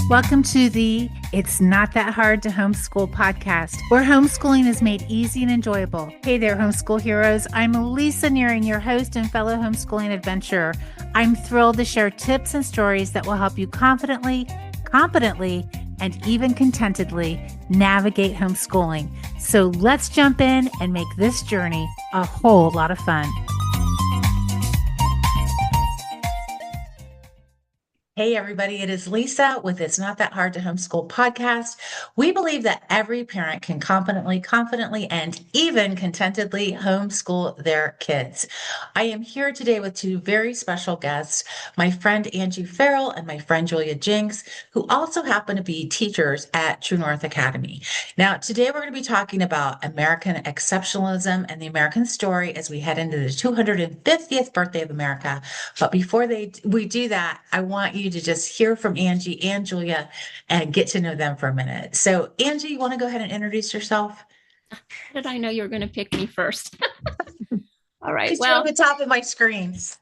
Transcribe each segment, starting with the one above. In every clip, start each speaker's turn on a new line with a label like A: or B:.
A: Welcome to the It's Not That Hard to Homeschool podcast, where homeschooling is made easy and enjoyable. Hey there, homeschool heroes. I'm Lisa Nearing, your host and fellow homeschooling adventurer. I'm thrilled to share tips and stories that will help you confidently, competently, and even contentedly navigate homeschooling. So let's jump in and make this journey a whole lot of fun. Hey, everybody, it is Lisa with It's Not That Hard to Homeschool podcast. We believe that every parent can confidently, and even contentedly homeschool their kids. I am here today with two very special guests, my friend Angie Ferrell and my friend Jinks, who also happen to be teachers at True North Academy. Now, today we're going to be talking about American exceptionalism and the American story as we head into the 250th birthday of America. But before we do that, I want you to just hear from Angie and Julia and get to know them for a minute. So, Angie, you want to go ahead and introduce yourself?
B: How did I know you were going to pick me first? All right.
A: Because you're on the top of my screens.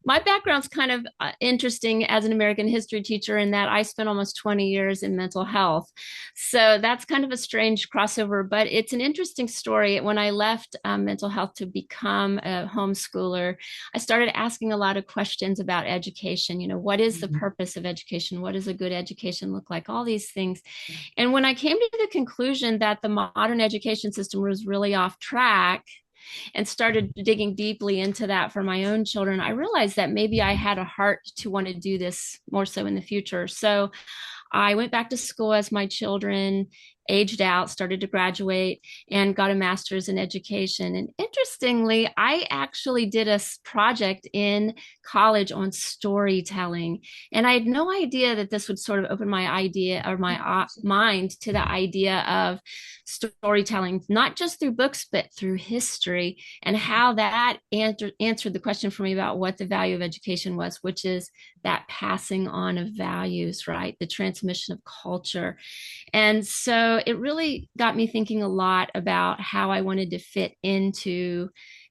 B: My background's kind of interesting as an American history teacher in that I spent almost 20 years in mental health. So that's kind of a strange crossover, but it's an interesting story. When I left mental health to become a homeschooler, I started asking a lot of questions about education. You know, what is the purpose of education? What does a good education look like? All these things. And when I came to the conclusion that the modern education system was really off track, and started digging deeply into that for my own children, I realized that maybe I had a heart to want to do this more so in the future. So I went back to school as my children aged out, started to graduate, and got a master's in education. And interestingly, I actually did a project in college on storytelling. And I had no idea that this would sort of open my idea or my mind to the idea of storytelling, not just through books, but through history, and how that answered the question for me about what the value of education was, which is that passing on of values, right? The transmission of culture. And so it really got me thinking a lot about how I wanted to fit into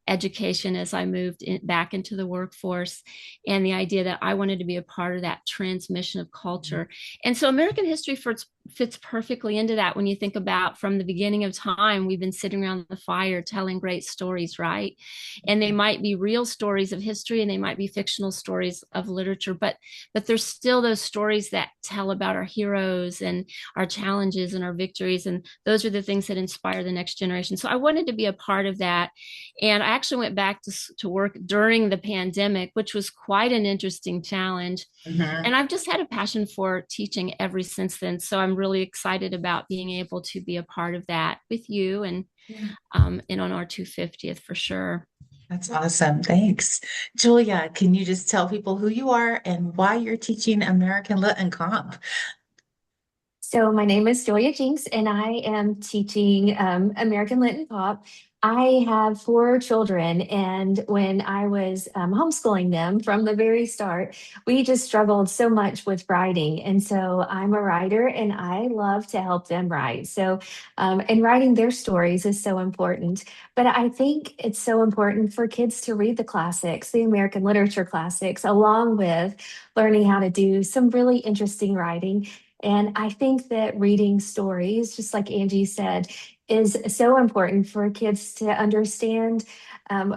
B: education as I moved back into the workforce, and the idea that I wanted to be a part of that transmission of culture. And so American history fits perfectly into that. When you think about from the beginning of time, we've been sitting around the fire telling great stories, right? And they might be real stories of history and they might be fictional stories of literature, but there's still those stories that tell about our heroes and our challenges and our victories. And those are the things that inspire the next generation. So I wanted to be a part of that. And I actually went back to work during the pandemic, which was quite an interesting challenge. And I've just had a passion for teaching ever since then. So I'm really excited about being able to be a part of that with you and on our 250th for sure.
A: That's awesome. Thanks. Julia, can you just tell people who you are and why you're teaching American Lit and Comp?
C: So my name is Julia Jinks, and I am teaching American Lit and Pop. I have four children, and when I was homeschooling them from the very start, we just struggled so much with writing. And so I'm a writer, and I love to help them write. So, and writing their stories is so important. But I think it's so important for kids to read the classics, the American literature classics, along with learning how to do some really interesting writing. And I think that reading stories, just like Angie said, is so important for kids to understand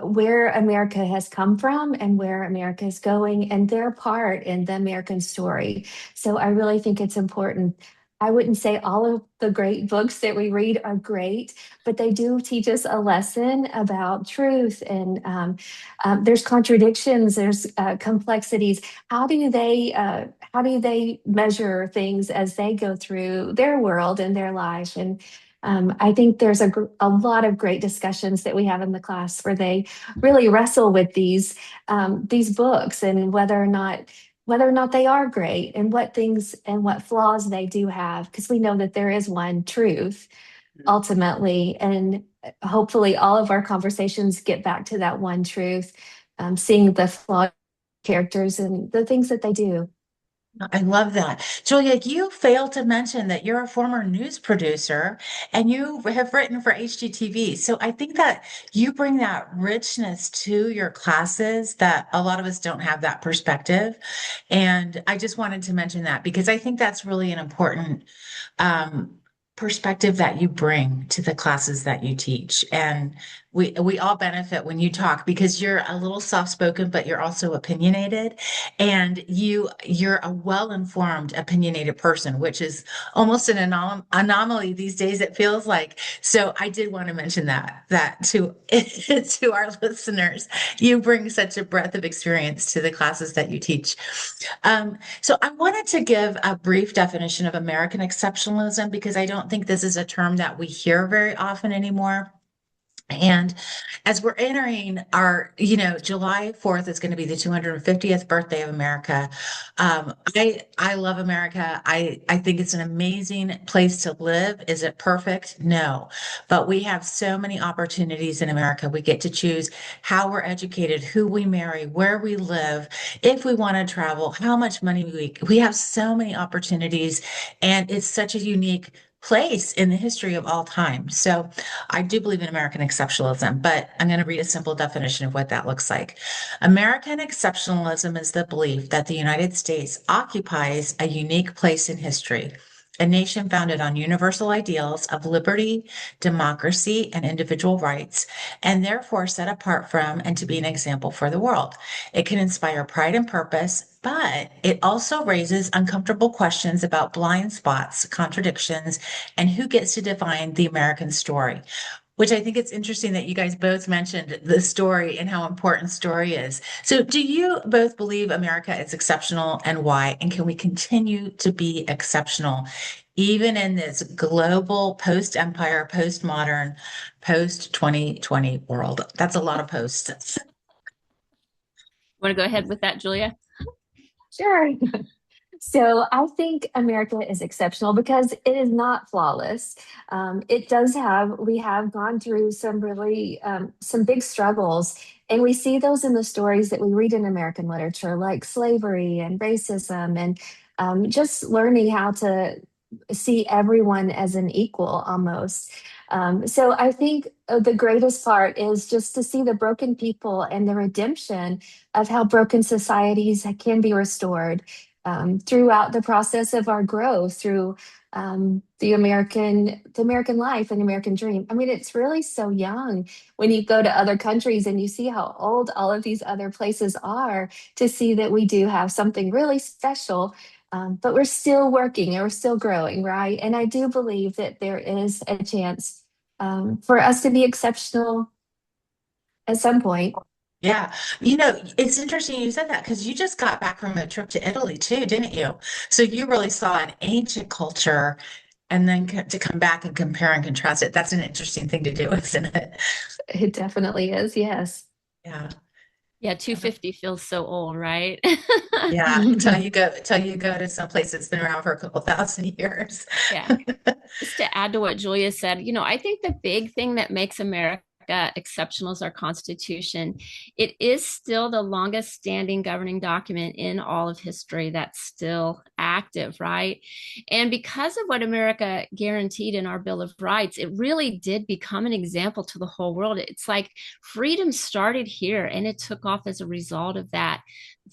C: where America has come from and where America is going and their part in the American story. So I really think it's important. I wouldn't say all of the great books that we read are great, but they do teach us a lesson about truth, and there's contradictions, there's complexities. How do they measure things as they go through their world and their life? And I think there's a lot of great discussions that we have in the class where they really wrestle with these books and whether or not they are great, and what things and what flaws they do have, because we know that there is one truth ultimately. And hopefully all of our conversations get back to that one truth, seeing the flawed characters and the things that they do.
A: I love that. Julia, you failed to mention that you're a former news producer and you have written for HGTV. So I think that you bring that richness to your classes that a lot of us don't have that perspective. And I just wanted to mention that because I think that's really an important um, perspective that you bring to the classes that you teach. And we all benefit when you talk because you're a little soft-spoken, but you're also opinionated, and you're a well-informed, opinionated person, which is almost an anomaly these days, it feels like. So I did want to mention that to to our listeners. You bring such a breadth of experience to the classes that you teach. So I wanted to give a brief definition of American exceptionalism because I don't think this is a term that we hear very often anymore. And as we're entering July 4th is going to be the 250th birthday of America. I love America. I think it's an amazing place to live. Is it perfect? No. But we have so many opportunities in America. We get to choose how we're educated, who we marry, where we live, if we want to travel, how much money we have so many opportunities, and it's such a unique place in the history of all time. So I do believe in American exceptionalism, but I'm going to read a simple definition of what that looks like. American exceptionalism is the belief that the United States occupies a unique place in history, a nation founded on universal ideals of liberty, democracy, and individual rights, and therefore set apart from and to be an example for the world. It can inspire pride and purpose, but it also raises uncomfortable questions about blind spots, contradictions, and who gets to define the American story. Which I think it's interesting that you guys both mentioned the story and how important story is. So, do you both believe America is exceptional and why? And can we continue to be exceptional even in this global post-empire, post-modern, post-2020 world? That's a lot of posts.
B: Want to go ahead with that, Julia?
C: Sure. So I think America is exceptional because it is not flawless. We have gone through some really, some big struggles, and we see those in the stories that we read in American literature, like slavery and racism, and just learning how to see everyone as an equal almost. So I think the greatest part is just to see the broken people and the redemption of how broken societies can be restored throughout the process of our growth through the American life and American dream. I mean, it's really so young when you go to other countries and you see how old all of these other places are to see that we do have something really special. But we're still working and we're still growing, right? And I do believe that there is a chance for us to be exceptional at some point.
A: Yeah. It's interesting you said that because you just got back from a trip to Italy too, didn't you? So you really saw an ancient culture and then to come back and compare and contrast it. That's an interesting thing to do, isn't it?
C: It definitely is, yes.
A: Yeah.
B: Yeah, 250 feels so old, right?
A: Yeah. Until you go to some place that's been around for a couple thousand years.
B: Yeah. Just to add to what Julia said, I think the big thing that makes America exceptional is our Constitution. It is still the longest standing governing document in all of history that's still active, right? And because of what America guaranteed in our Bill of Rights, it really did become an example to the whole world. It's like freedom started here and it took off as a result of that.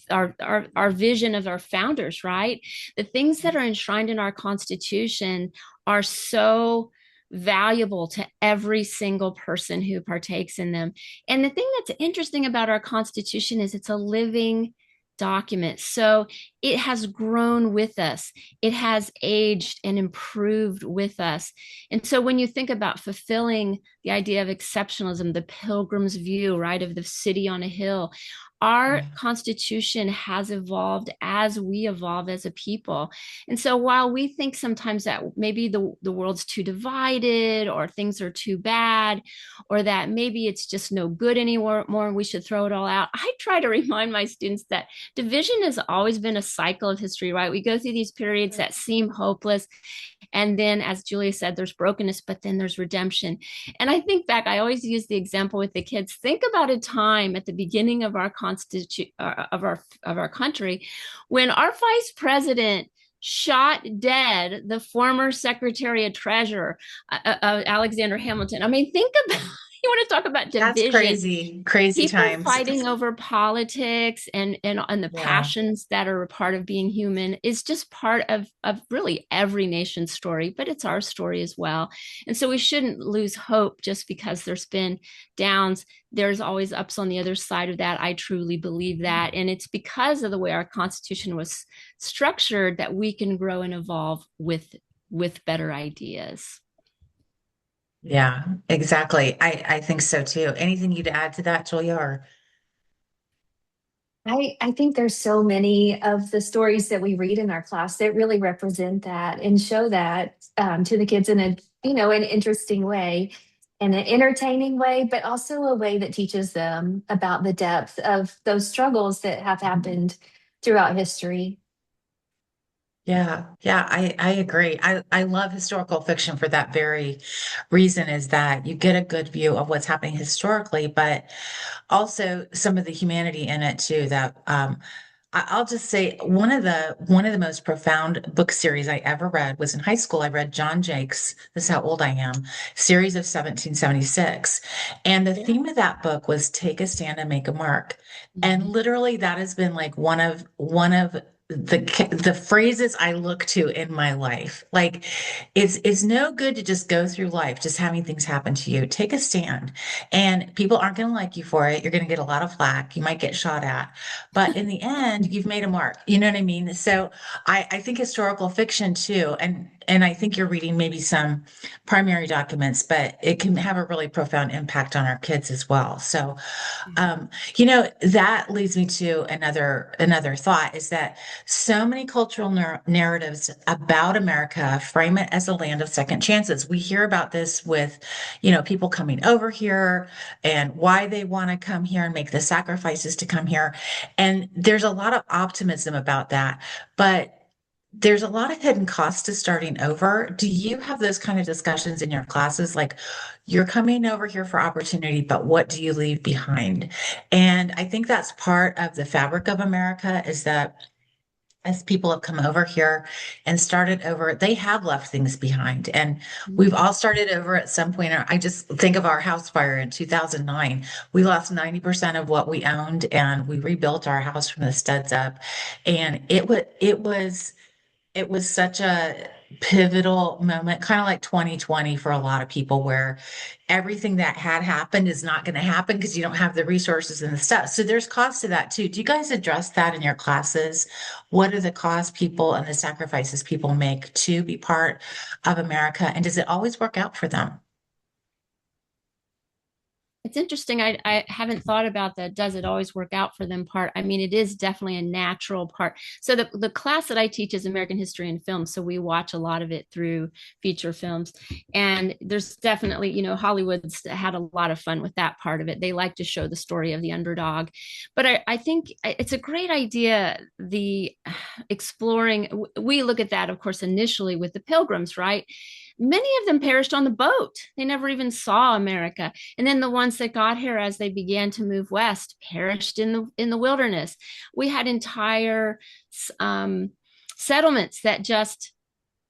B: Our vision of our founders, right? The things that are enshrined in our Constitution are so valuable to every single person who partakes in them. And the thing that's interesting about our Constitution is it's a living document. So it has grown with us, it has aged and improved with us. And so when you think about fulfilling the idea of exceptionalism, the pilgrim's view, right, of the city on a hill, our Constitution has evolved as we evolve as a people. And so while we think sometimes that maybe the world's too divided or things are too bad or that maybe it's just no good anymore, we should throw it all out, I try to remind my students that division has always been a cycle of history, right? We go through these periods that seem hopeless. And then, as Julia said, there's brokenness, but then there's redemption. And I think back, I always use the example with the kids. Think about a time at the beginning of our of our country, when our vice president shot dead the former Secretary of Treasury, Alexander Hamilton. I mean, think about you want to talk about
A: That's
B: division,
A: crazy, crazy
B: people
A: times.
B: fighting over politics and the
A: Yeah.
B: passions that are a part of being human is just part of really every nation's story, but it's our story as well. And so we shouldn't lose hope just because there's been downs. There's always ups on the other side of that. I truly believe that. And it's because of the way our Constitution was structured that we can grow and evolve with better ideas.
A: Yeah, exactly. I think so too. Anything you'd add to that, Julia? Or
C: I think there's so many of the stories that we read in our class that really represent that and show that to the kids in a, an interesting way, in an entertaining way, but also a way that teaches them about the depth of those struggles that have happened throughout history.
A: yeah, yeah, I agree. I love historical fiction for that very reason, is that you get a good view of what's happening historically, but also some of the humanity in it too. That I'll just say one of the most profound book series I ever read was in high school. I read John Jakes, this is how old I am, series of 1776. And the
B: Yeah.
A: theme of that book was take a stand and make a mark. And
B: Mhm.
A: literally that has been like one of the phrases I look to in my life. Like it's no good to just go through life just having things happen to you. Take a stand. And people aren't going to like you for it. You're going to get a lot of flack. You might get shot at. But in the end, you've made a mark. You know what I mean? So I think historical fiction too, and I think you're reading maybe some primary documents, but it can have a really profound impact on our kids as well. So um, that leads me to another thought, is that so many cultural narratives about America frame it as a land of second chances. We hear about this with, people coming over here and why they want to come here and make the sacrifices to come here. And there's a lot of optimism about that, but there's a lot of hidden costs to starting over. Do you have those kind of discussions in your classes? Like, you're coming over here for opportunity, but what do you leave behind? And I think that's part of the fabric of America, is that as people have come over here and started over, they have left things behind. And we've
B: Mhm.
A: all started over at some point. I just think of our house fire in 2009. We lost 90% of what we owned, and we rebuilt our house from the studs up. And it was such a pivotal moment, kind of like 2020 for a lot of people, where everything that had happened is not going to happen because you don't have the resources and the stuff. So there's cost to that too. Do you guys address that in your classes? What are the costs people and the sacrifices people make to be part of America? And does it always work out for them?
B: It's interesting. I haven't thought about that. Does it always work out for them part? I mean, it is definitely a natural part. So the class that I teach is American history and film. So we watch a lot of it through feature films. And there's definitely, Hollywood's had a lot of fun with that part of it. They like to show the story of the underdog. But I think it's a great idea, the exploring. We look at that, of course, initially with the pilgrims, right? Many of them perished on the boat. They never even saw America. And then the ones that got here as they began to move west perished in the wilderness. We had entire um, settlements that just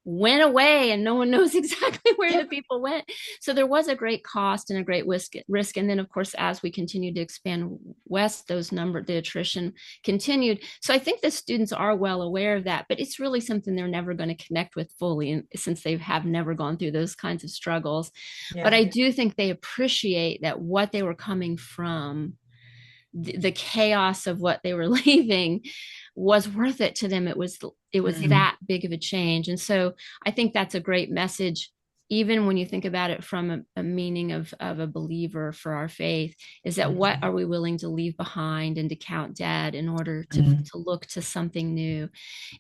B: went away and no one knows exactly where the people went. So there was a great cost and a great risk. And then of course, as we continued to expand west, the attrition continued. So I think the students are well aware of that, but it's really something they're never going to connect with fully, since they have never gone through those kinds of struggles. But
A: Yeah.
B: I do think they appreciate that what they were coming from, the chaos of what they were leaving, was worth it to them. It was
A: Mhm.
B: that big of a change. And so I think that's a great message, even when you think about it from a meaning of a believer for our faith, is that what
A: Mhm.
B: are we willing to leave behind and to count dead in order
A: Mhm.
B: to look to something new.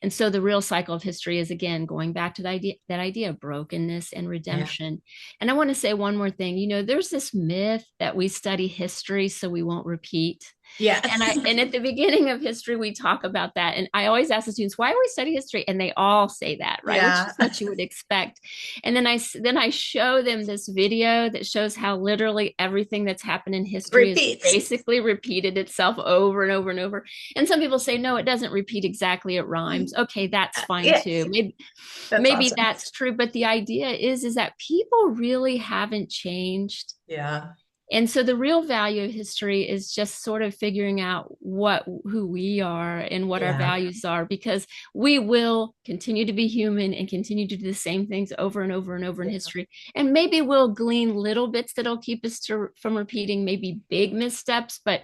B: And so the real cycle of history is, again, going back to that idea of brokenness and
A: Yeah.
B: redemption. And I want to say one more thing. There's this myth that we study history so we won't repeat.
A: Yeah.
B: And at the beginning of history, we talk about that. And I always ask the students, why do we study history? And they all say that, right? Which
A: Yeah.
B: is what you would expect. And then I show them this video that shows how literally everything that's happened in history has
A: Repeats.
B: basically repeated itself over and over and over. And some people say, no, it doesn't repeat exactly, it rhymes. Okay, that's fine
A: Yeah.
B: too.
A: That's
B: Maybe
A: awesome.
B: that's true. But the idea is that people really haven't changed.
A: Yeah.
B: And so the real value of history is just sort of figuring out who we are and what our
A: Yeah.
B: values are, because we will continue to be human and continue to do the same things over and over and over in
A: Yeah.
B: history. And maybe we'll glean little bits that'll keep us from repeating maybe big missteps, but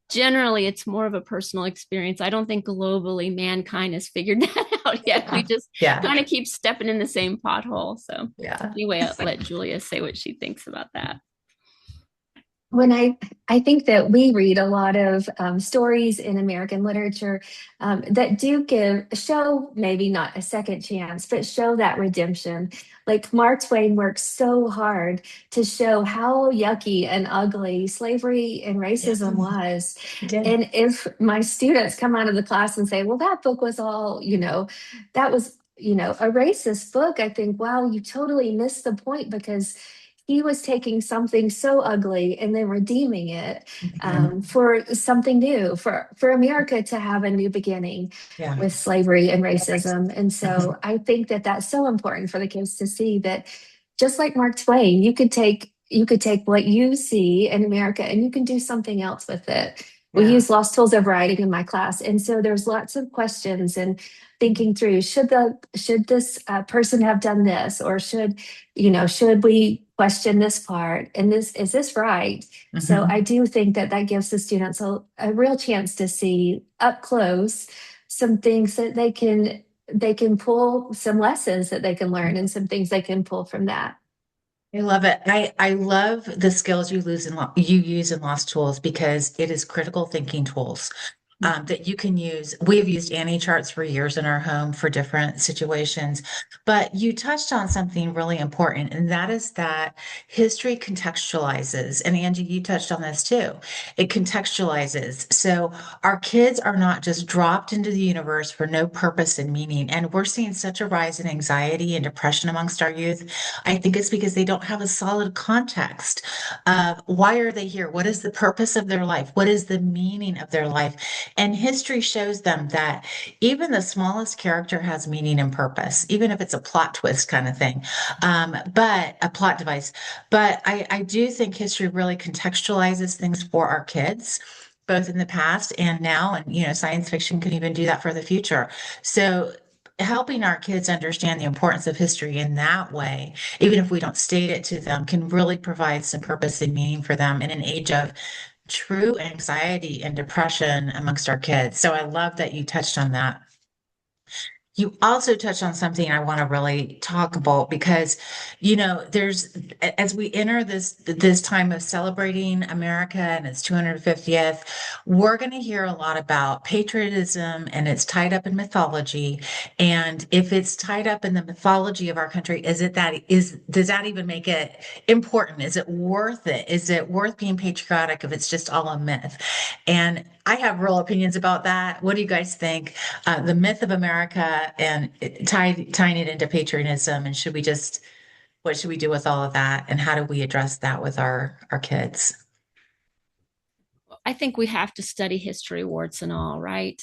B: generally it's more of a personal experience. I don't think globally mankind has figured that out yet. We just
A: Yeah.
B: kind of keep stepping in the same pothole. So
A: Yeah.
B: anyway, I'll let Julia say what she thinks about that.
C: When I think that we read a lot of stories in American literature that do show maybe not a second chance, but show that redemption. Like Mark Twain works so hard to show how yucky and ugly slavery and
A: Yeah.
C: racism was.
A: He did.
C: And if my students come out of the class and say, well, that book was all, that was, a racist book, I think, wow, you totally missed the point, because he was taking something so ugly and then redeeming it
A: Mhm.
C: for something new, for America to have a new beginning
A: Yeah.
C: with slavery and racism. And
A: Mhm.
C: so I think that that's so important for the kids to see that, just like Mark Twain, you could take what you see in America and you can do something else with it. We
A: Yeah.
C: use lost tools of writing in my class, and so there's lots of questions and thinking through, should this person have done this, or should we question this part, and is this right? So I
A: Mhm.
C: do think that that gives the students a real chance to see up close some things that they can pull, some lessons that they can learn, and some things they can pull from that.
A: I love it. I love the skills you use in Lost Tools, because it is critical thinking tools that you can use. We have used Annie charts for years in our home for different situations, but you touched on something really important, and that is that history contextualizes. And Angie, you touched on this too. It contextualizes. So our kids are not just dropped into the universe for no purpose and meaning. And we're seeing such a rise in anxiety and depression amongst our youth. I think it's because they don't have a solid context of why are they here? What is the purpose of their life? What is the meaning of their life? And history shows them that even the smallest character has meaning and purpose, even if it's a plot twist kind of thing, but a plot device. But I do think history really contextualizes things for our kids, both in the past and now. And, science fiction can even do that for the future. So helping our kids understand the importance of history in that way, even if we don't state it to them, can really provide some purpose and meaning for them in an age of true anxiety and depression amongst our kids. So I love that you touched on that. You also touched on something I want to really talk about, because, there's, as we enter this time of celebrating America and its 250th, we're going to hear a lot about patriotism, and it's tied up in mythology. And if it's tied up in the mythology of our country, does that even make it important? Is it worth it? Is it worth being patriotic if it's just all a myth? And I have real opinions about that. What do you guys think? The myth of America, and tying it into patriotism, and what should we do with all of that, and how do we address that with our kids?
B: I think we have to study history, warts and all, right?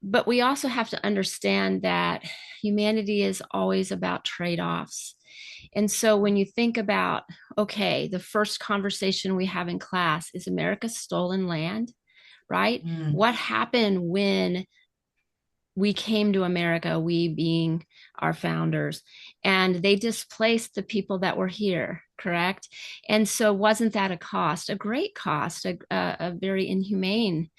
B: But we also have to understand that humanity is always about trade-offs. And so when you think about, okay, the first conversation we have in class is America stolen land, right?
A: Mm,
B: What happened when we came to America, we being our founders, and they displaced the people that were here, correct? And so, wasn't that a cost, a great cost, a very inhumane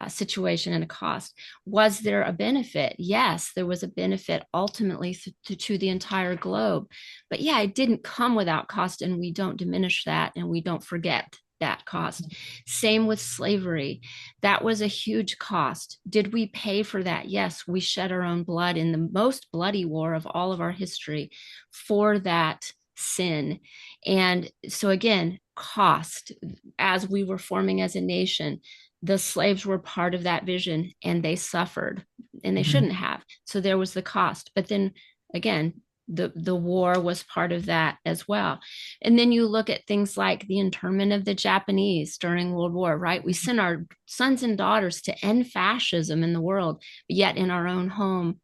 B: situation and a cost? Was there a benefit? Yes, there was a benefit ultimately to the entire globe. But yeah, it didn't come without cost, and we don't diminish that and we don't forget that cost. Same with slavery. That was a huge cost. Did we pay for that? Yes, we shed our own blood in the most bloody war of all of our history for that sin. And so, again, cost as we were forming as a nation. the slaves were part of that vision and they suffered and they
A: Mhm.
B: shouldn't have. So there was the cost. But then again, the war was part of that as well. And then you look at things like the internment of the Japanese during World War, right? We sent our sons and daughters to end fascism in the world, but yet in our own home,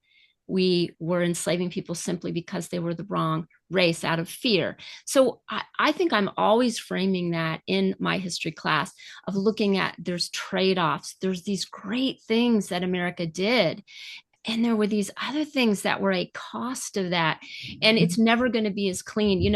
B: we were enslaving people simply because they were the wrong race out of fear. So I think I'm always framing that in my history class of looking at there's trade-offs. There's these great things that America did. And there were these other things that were a cost of that. And it's never going to be as clean.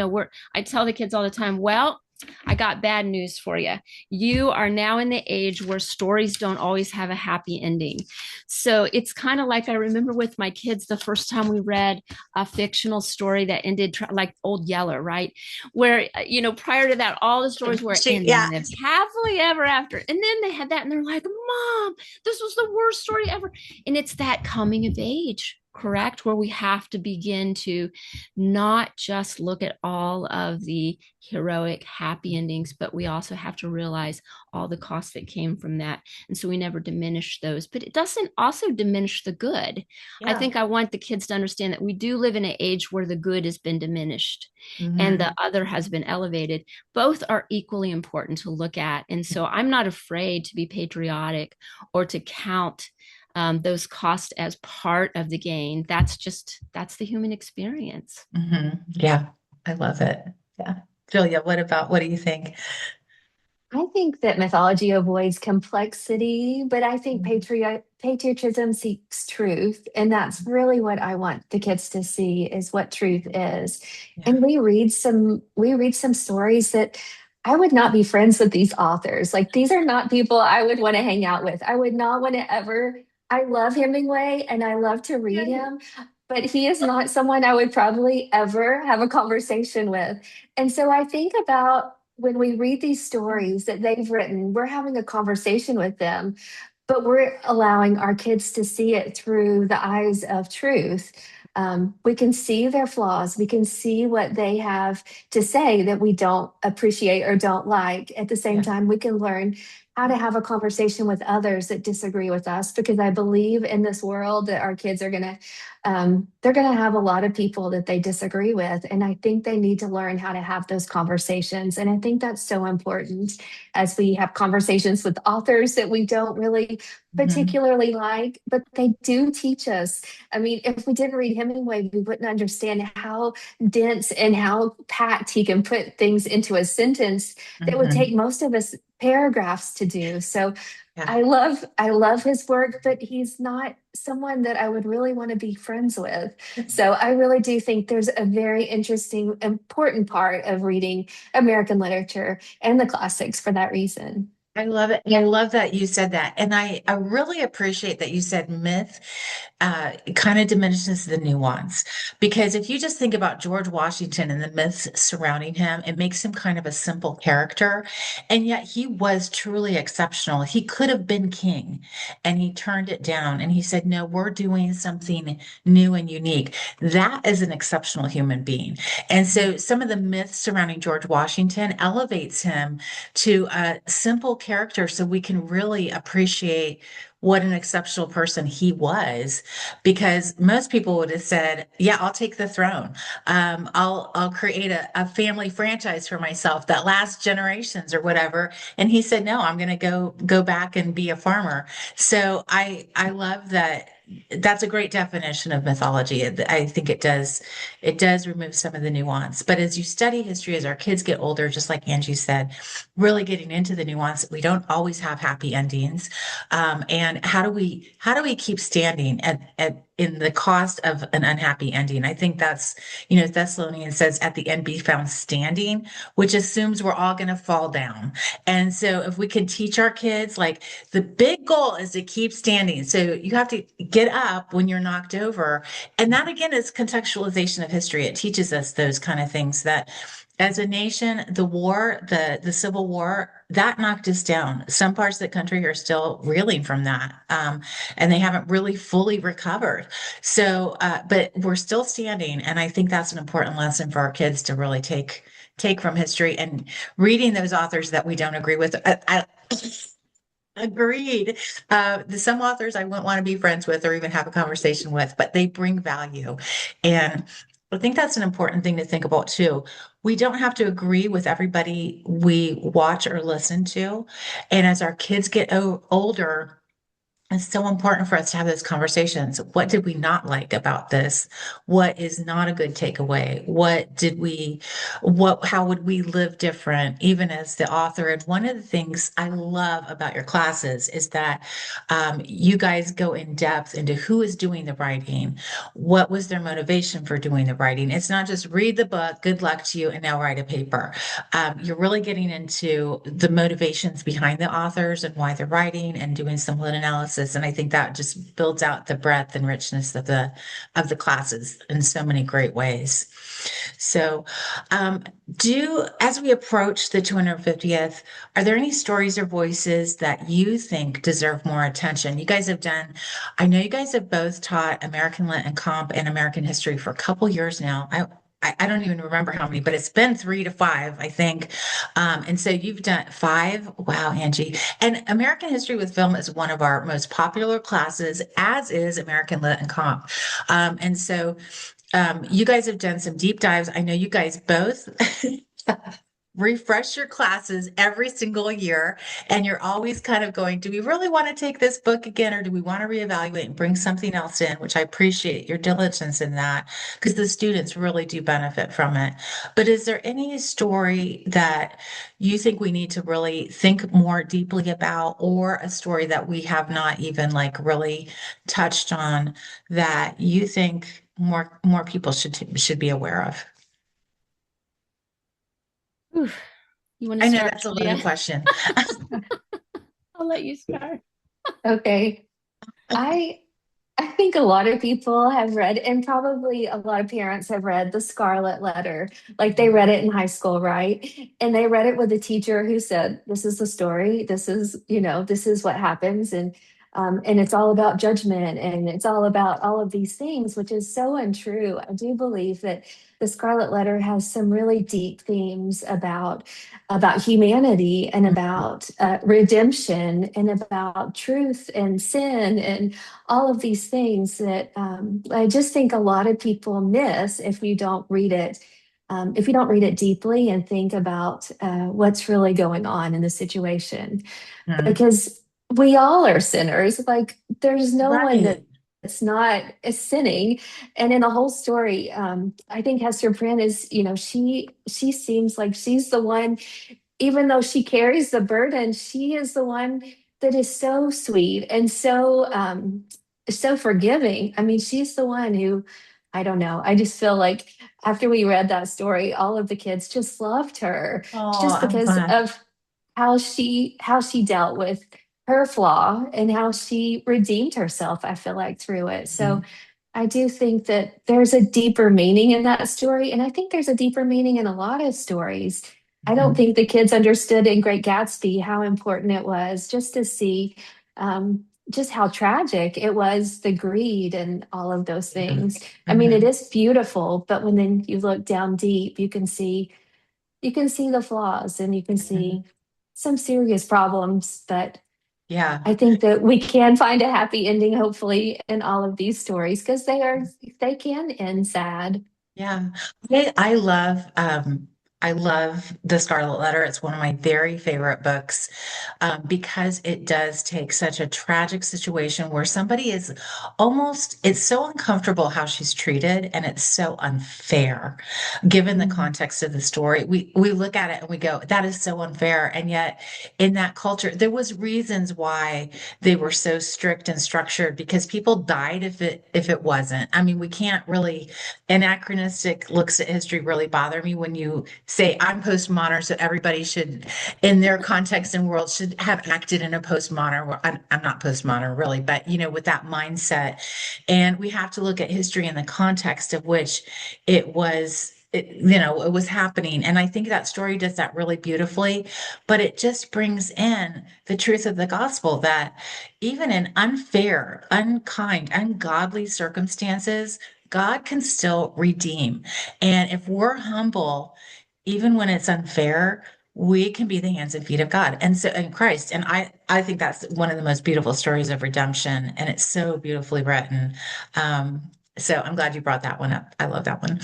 B: I tell the kids all the time, well, I got bad news for you. You are now in the age where stories don't always have a happy ending. So it's kind of like I remember with my kids the first time we read a fictional story that ended like Old Yeller, right? Where, prior to that, all the stories were and they
A: Yeah.
B: lived happily ever after. And then they had that and they're like, Mom, this was the worst story ever. And it's that coming of age, correct? Where we have to begin to not just look at all of the heroic happy endings, but we also have to realize all the costs that came from that. And so we never diminish those, but it doesn't also diminish the good. I
A: Yeah.
B: think I want the kids to understand that we do live in an age where the good has been diminished and
A: Mhm.
B: the other has been elevated. Both are equally important to look at. And so I'm not afraid to be patriotic or to count those costs as part of the gain. That's the human experience.
A: Yeah. I love it. Yeah. Julia, what do you think?
C: I think that mythology avoids complexity, but I think patriotism seeks truth. And that's really what I want the kids to see is what truth is.
A: Yeah.
C: And we read some stories that I would not be friends with these authors. Like these are not people I would want to hang out with. I would not want to ever. I love Hemingway and I love to read him, but he is not someone I would probably ever have a conversation with. And so I think about when we read these stories that they've written, we're having a conversation with them, but we're allowing our kids to see it through the eyes of truth. We can see their flaws. We can see what they have to say that we don't appreciate or don't like. At the same
A: Yeah.
C: time, we can learn how to have a conversation with others that disagree with us because I believe in this world that our kids are going to they're going to have a lot of people that they disagree with. And I think they need to learn how to have those conversations. And I think that's so important as we have conversations with authors that we don't really
A: Mhm.
C: particularly like, but they do teach us. I mean, if we didn't read Hemingway, we wouldn't understand how dense and how packed he can put things into a sentence that would take
A: Mhm.
C: most of us paragraphs to do. So
A: Yeah.
C: I love his work, but he's not someone that I would really want to be friends with. So I really do think there's a very interesting, important part of reading American literature and the classics for that reason.
A: I love it. And I love that you said that. And I really appreciate that you said myth kind of diminishes the nuance. Because if you just think about George Washington and the myths surrounding him, it makes him kind of a simple character. And yet he was truly exceptional. He could have been king and he turned it down and he said, no, we're doing something new and unique. That is an exceptional human being. And so some of the myths surrounding George Washington elevates him to a simple character so we can really appreciate what an exceptional person he was, because most people would have said, yeah, I'll take the throne. I'll create a family franchise for myself that lasts generations or whatever. And he said, no, I'm going to go back and be a farmer. So I love that. That's a great definition of mythology. I think it does remove some of the nuance. But as you study history, as our kids get older, just like Angie said, really getting into the nuance, we don't always have happy endings. And how do we keep standing at in the cost of an unhappy ending? I think that's, Thessalonians says at the end be found standing, which assumes we're all going to fall down. And so if we can teach our kids, like the big goal is to keep standing. So you have to get up when you're knocked over. And that again is contextualization of history. It teaches us those kind of things that as a nation, the Civil War, that knocked us down. Some parts of the country are still reeling from that, and they haven't really fully recovered. So, but we're still standing, and I think that's an important lesson for our kids to really take from history and reading those authors that we don't agree with. Agreed. Some authors I wouldn't want to be friends with or even have a conversation with, but they bring value. And I think that's an important thing to think about too. We don't have to agree with everybody we watch or listen to. And as our kids get older, it's so important for us to have those conversations. What did we not like about this? What is not a good takeaway? How would we live different, even as the author? And one of the things I love about your classes is that you guys go in depth into who is doing the writing, what was their motivation for doing the writing. It's not just read the book, good luck to you, and now write a paper. You're really getting into the motivations behind the authors and why they're writing and doing some lit analysis. And I think that just builds out the breadth and richness of the classes in so many great ways. So, as we approach the 250th, are there any stories or voices that you think deserve more attention? I know you guys have both taught American Lit and Comp and American History for a couple years now. I don't even remember how many, but it's been 3 to 5, I think. And so you've done 5. Wow, Angie. And American History with Film is one of our most popular classes, as is American Lit and Comp. And so you guys have done some deep dives. I know you guys both refresh your classes every single year, and you're always kind of going, do we really want to take this book again, or do we want to reevaluate and bring something else in? Which I appreciate your diligence in that because the students really do benefit from it. But is there any story that you think we need to really think more deeply about, or a story that we have not even like really touched on that you think more people should be aware of?
B: Oof. You want to
A: I know
B: start,
A: that's a
B: Julia?
A: loaded question.
B: I'll let you start.
C: Okay. I I think a lot of people have read, and probably a lot of parents have read The Scarlet Letter. Like they read it in high school, right? And they read it with a teacher who said, "This is the story. This is, this is what happens." And it's all about judgment, and it's all about all of these things, which is so untrue. I do believe that The Scarlet Letter has some really deep themes about humanity and about redemption and about truth and sin and all of these things that I just think a lot of people miss if we don't read it. If we don't read it deeply and think about what's really going on in the situation,
A: Mhm.
C: because we all are sinners. Like there's no one
A: Right.
C: that's not sinning. And in the whole story, I think Hester Prynne is, she seems like she's the one, even though she carries the burden, she is the one that is so sweet and so forgiving. I mean, she's the one who, I don't know. I just feel like after we read that story, all of the kids just loved her
A: Oh,
C: just
A: I'm
C: because
A: glad.
C: of how she dealt with her flaw and how she redeemed herself, I feel like, through it. So
A: Mhm.
C: I do think that there's a deeper meaning in that story. And I think there's a deeper meaning in a lot of stories. I don't
A: Mhm.
C: think the kids understood in Great Gatsby how important it was just to see just how tragic it was, the greed and all of those
A: Yeah.
C: things. I mean, it
A: Mhm.
C: is beautiful, but when then you look down deep, you can see the flaws and you can
A: Mhm.
C: see some serious problems. But
A: Yeah.
C: I think that we can find a happy ending, hopefully, in all of these stories because they can end sad.
A: Yeah. I love The Scarlet Letter. It's one of my very favorite books because it does take such a tragic situation where somebody it's so uncomfortable how she's treated, and it's so unfair given the
C: Mm,
A: context of the story. We look at it and we go, that is so unfair. And yet in that culture, there was reasons why they were so strict and structured because people died if it wasn't. I mean, we can't really anachronistic looks at history really bother me when you say I'm postmodern, so everybody should, in their context and world, should have acted in a postmodern. I'm not postmodern really, but with that mindset. And we have to look at history in the context of which it was happening. And I think that story does that really beautifully, but it just brings in the truth of the gospel that even in unfair, unkind, ungodly circumstances, God can still redeem. And if we're humble, even when it's unfair, we can be the hands and feet of God. And so in Christ. And I think that's one of the most beautiful stories of redemption. And it's so beautifully written. So I'm glad you brought that one up. I love that one.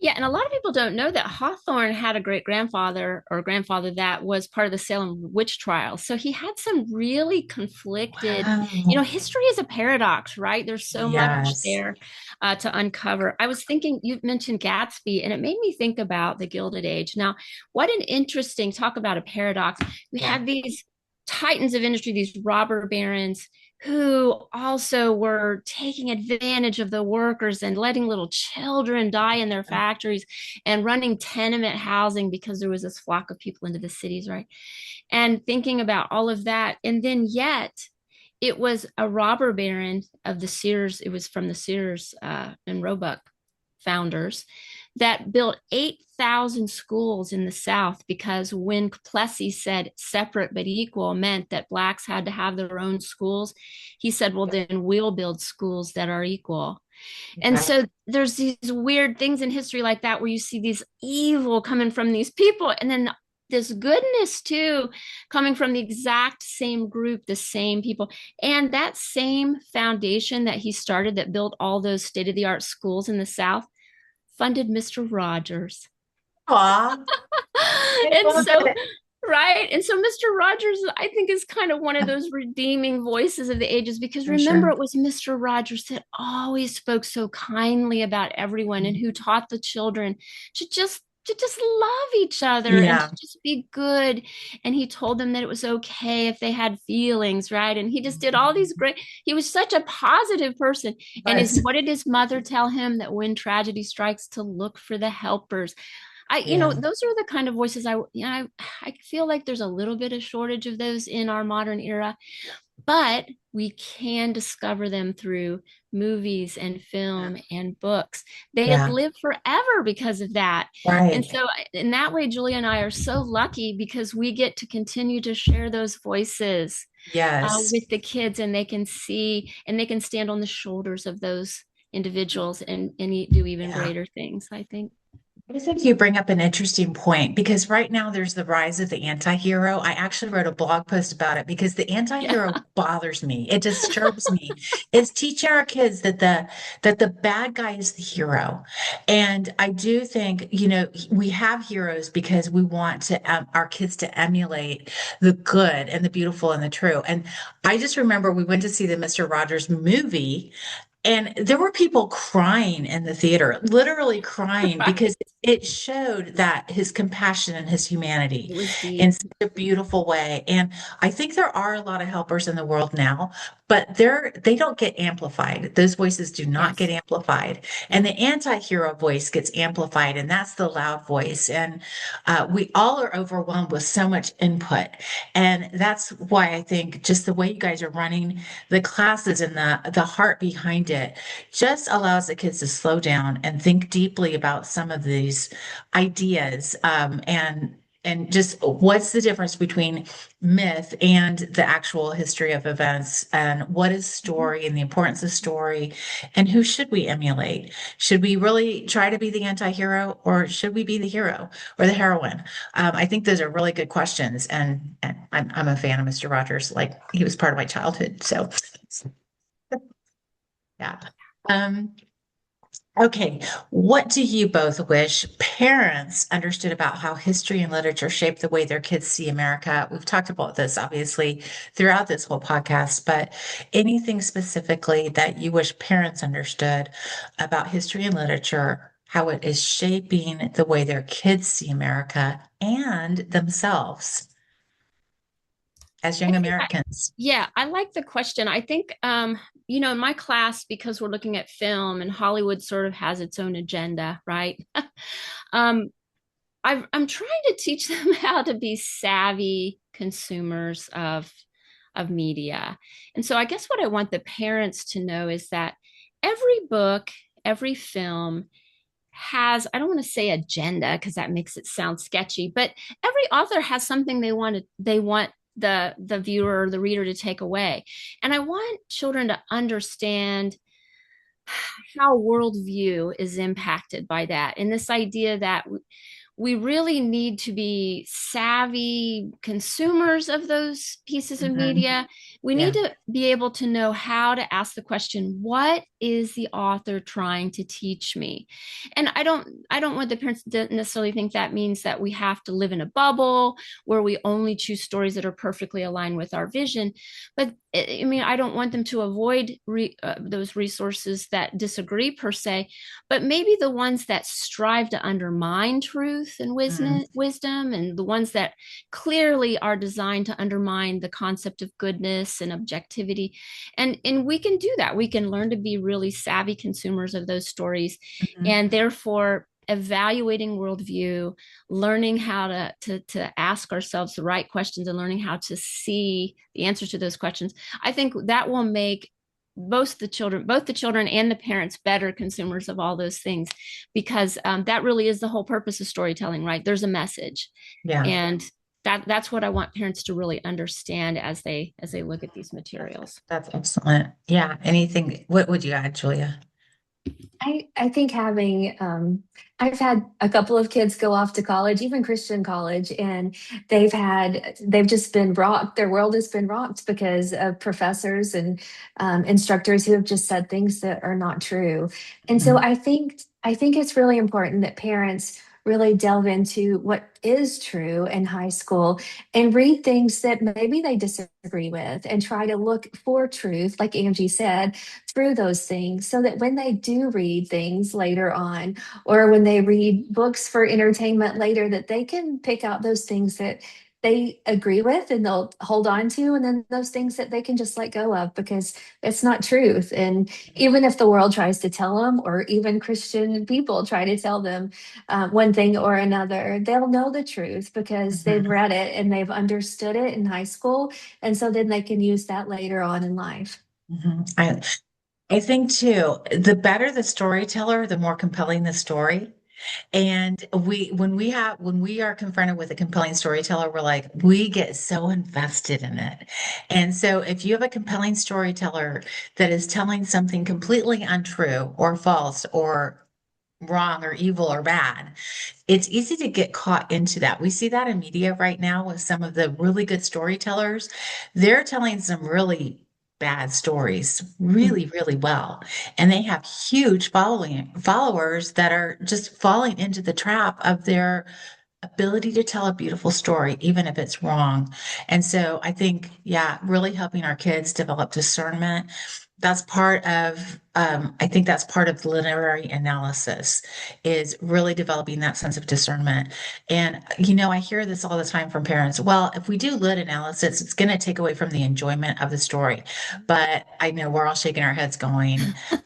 B: Yeah, and a lot of people don't know that Hawthorne had a great grandfather or grandfather that was part of the Salem witch trials. So he had some really conflicted,
A: Wow.
B: history is a paradox, right? There's so much
A: Yes.
B: there to uncover. I was thinking, you mentioned Gatsby, and it made me think about the Gilded Age. Now, what an interesting talk about a paradox. We
A: Yeah.
B: had these titans of industry, these robber barons who also were taking advantage of the workers and letting little children die in their factories and running tenement housing because there was this flock of people into the cities, right? And thinking about all of that. And then yet it was a robber baron of the Sears, it was from the Sears and Roebuck founders that built 8,000 schools in the South because when Plessy said separate but equal meant that Blacks had to have their own schools, he said, well, then we'll build schools that are equal. And
A: Yeah.
B: so there's these weird things in history like that where you see these evil coming from these people and then this goodness too coming from the exact same group, the same people. And that same foundation that he started that built all those state-of-the-art schools in the South funded Mr. Rogers.
A: Aw, I
B: And
A: love
B: so,
A: it.
B: right. And so Mr. Rogers, I think, is kind of one of those redeeming voices of the ages because
A: For
B: remember,
A: sure.
B: it was Mr. Rogers that always spoke so kindly about everyone and who taught the children to just love each other and to
A: Yeah.
B: just be good. And he told them that it was okay if they had feelings, right? And he just did all these great, he was such a positive person. And
A: Yes.
B: what did his mother tell him? That when tragedy strikes, to look for the helpers.
A: Yeah.
B: Those are the kind of voices I feel like there's a little bit of shortage of those in our modern era, but we can discover them through movies and film and books. They have
A: Yeah.
B: lived forever because of that. And
A: Right.
B: so, in that way, Julia and I are so lucky because we get to continue to share those voices
A: Yes.
B: with the kids, and they can see and they can stand on the shoulders of those individuals and do even
A: Yeah.
B: greater things, I think.
A: I think you bring up an interesting point because right now there's the rise of the anti-hero. I actually wrote a blog post about it because the
B: Yeah.
A: anti-hero bothers me. It disturbs me. It's teaching our kids that the bad guy is the hero. And I do think, we have heroes because we want our kids to emulate the good and the beautiful and the true. And I just remember we went to see the Mr. Rogers movie. And there were people crying in the theater, literally crying
B: Right.
A: because it showed that his compassion and his humanity
B: It was
A: in
B: deep.
A: such a beautiful way. And I think there are a lot of helpers in the world now, but they don't get amplified. Those voices do not get
B: Yes.
A: amplified. And
B: Yeah.
A: the anti-hero voice gets amplified, and that's the loud voice. And we all are overwhelmed with so much input. And that's why I think just the way you guys are running the classes and the heart behind it just allows the kids to slow down and think deeply about some of these ideas, and just what's the difference between myth and the actual history of events, and what is
B: Mhm.
A: story and the importance of story, and who should we emulate? Should we really try to be the anti-hero, or should we be the hero or the heroine? I think those are really good questions, and I'm a fan of Mr. Rogers. Like, he was part of my childhood, so yeah. Um, okay, what do you both wish parents understood about how history and literature shape the way their kids see America? We've talked about this obviously throughout this whole podcast, but anything specifically that you wish parents understood about history and literature, how it is shaping the way their kids see America and themselves as
B: I
A: young
B: think
A: Americans?
B: yeah, I like the question. I think in my class, because we're looking at film and Hollywood sort of has its own agenda, right? um, I'm trying to teach them how to be savvy consumers of media. And so I guess what I want the parents to know is that every book, every film has, I don't want to say agenda because that makes it sound sketchy, but every author has something they want the viewer or the reader to take away. And I want children to understand how worldview is impacted by that. And this idea that we really need to be savvy consumers of those pieces of
A: Mhm.
B: media. We need
A: Yeah.
B: to be able to know how to ask the question, what is the author trying to teach me? And I don't want the parents to necessarily think that means that we have to live in a bubble where we only choose stories that are perfectly aligned with our vision. But I mean, I don't want them to avoid those resources that disagree per se, but maybe the ones that strive to undermine truth and
A: Mm.
B: wisdom, and the ones that clearly are designed to undermine the concept of goodness and objectivity. And we can do that. We can learn to be really savvy consumers of those stories,
A: Mhm.
B: and therefore evaluating worldview, learning how to ask ourselves the right questions, and learning how to see the answers to those questions. I think that will make both the children and the parents better consumers of all those things, because that really is the whole purpose of storytelling, right? There's a message,
A: Yeah.
B: and that's what I want parents to really understand as they look at these materials.
A: That's excellent. Yeah. Anything, what would you add, Julia?
C: I think having I've had a couple of kids go off to college, even Christian college, and they've just been rocked. Their world has been rocked because of professors and instructors who have just said things that are not true. And so
A: Mhm.
C: I think it's really important that parents really delve into what is true in high school and read things that maybe they disagree with and try to look for truth, like Angie said, through those things so that when they do read things later on or when they read books for entertainment later, that they can pick out those things that they agree with and they'll hold on to, and then those things that they can just let go of because it's not truth. And even if the world tries to tell them, or even Christian people try to tell them one thing or another, they'll know the truth because they've
A: Mhm.
C: read it and they've understood it in high school, and so then they can use that later on in life.
A: Mhm. I think too, the better the storyteller, the more compelling the story. And when we are confronted with a compelling storyteller, we're like, we get so invested in it. And so if you have a compelling storyteller that is telling something completely untrue or false or wrong or evil or bad, it's easy to get caught into that. We see that in media right now with some of the really good storytellers. They're telling some really bad stories really, really well. And they have huge followers that are just falling into the trap of their ability to tell a beautiful story, even if it's wrong. And so I think, yeah, really helping our kids develop discernment. That's part of, I think that's part of literary analysis is really developing that sense of discernment. And, I hear this all the time from parents. Well, if we do lit analysis, it's going to take away from the enjoyment of the story. But I know we're all shaking our heads going,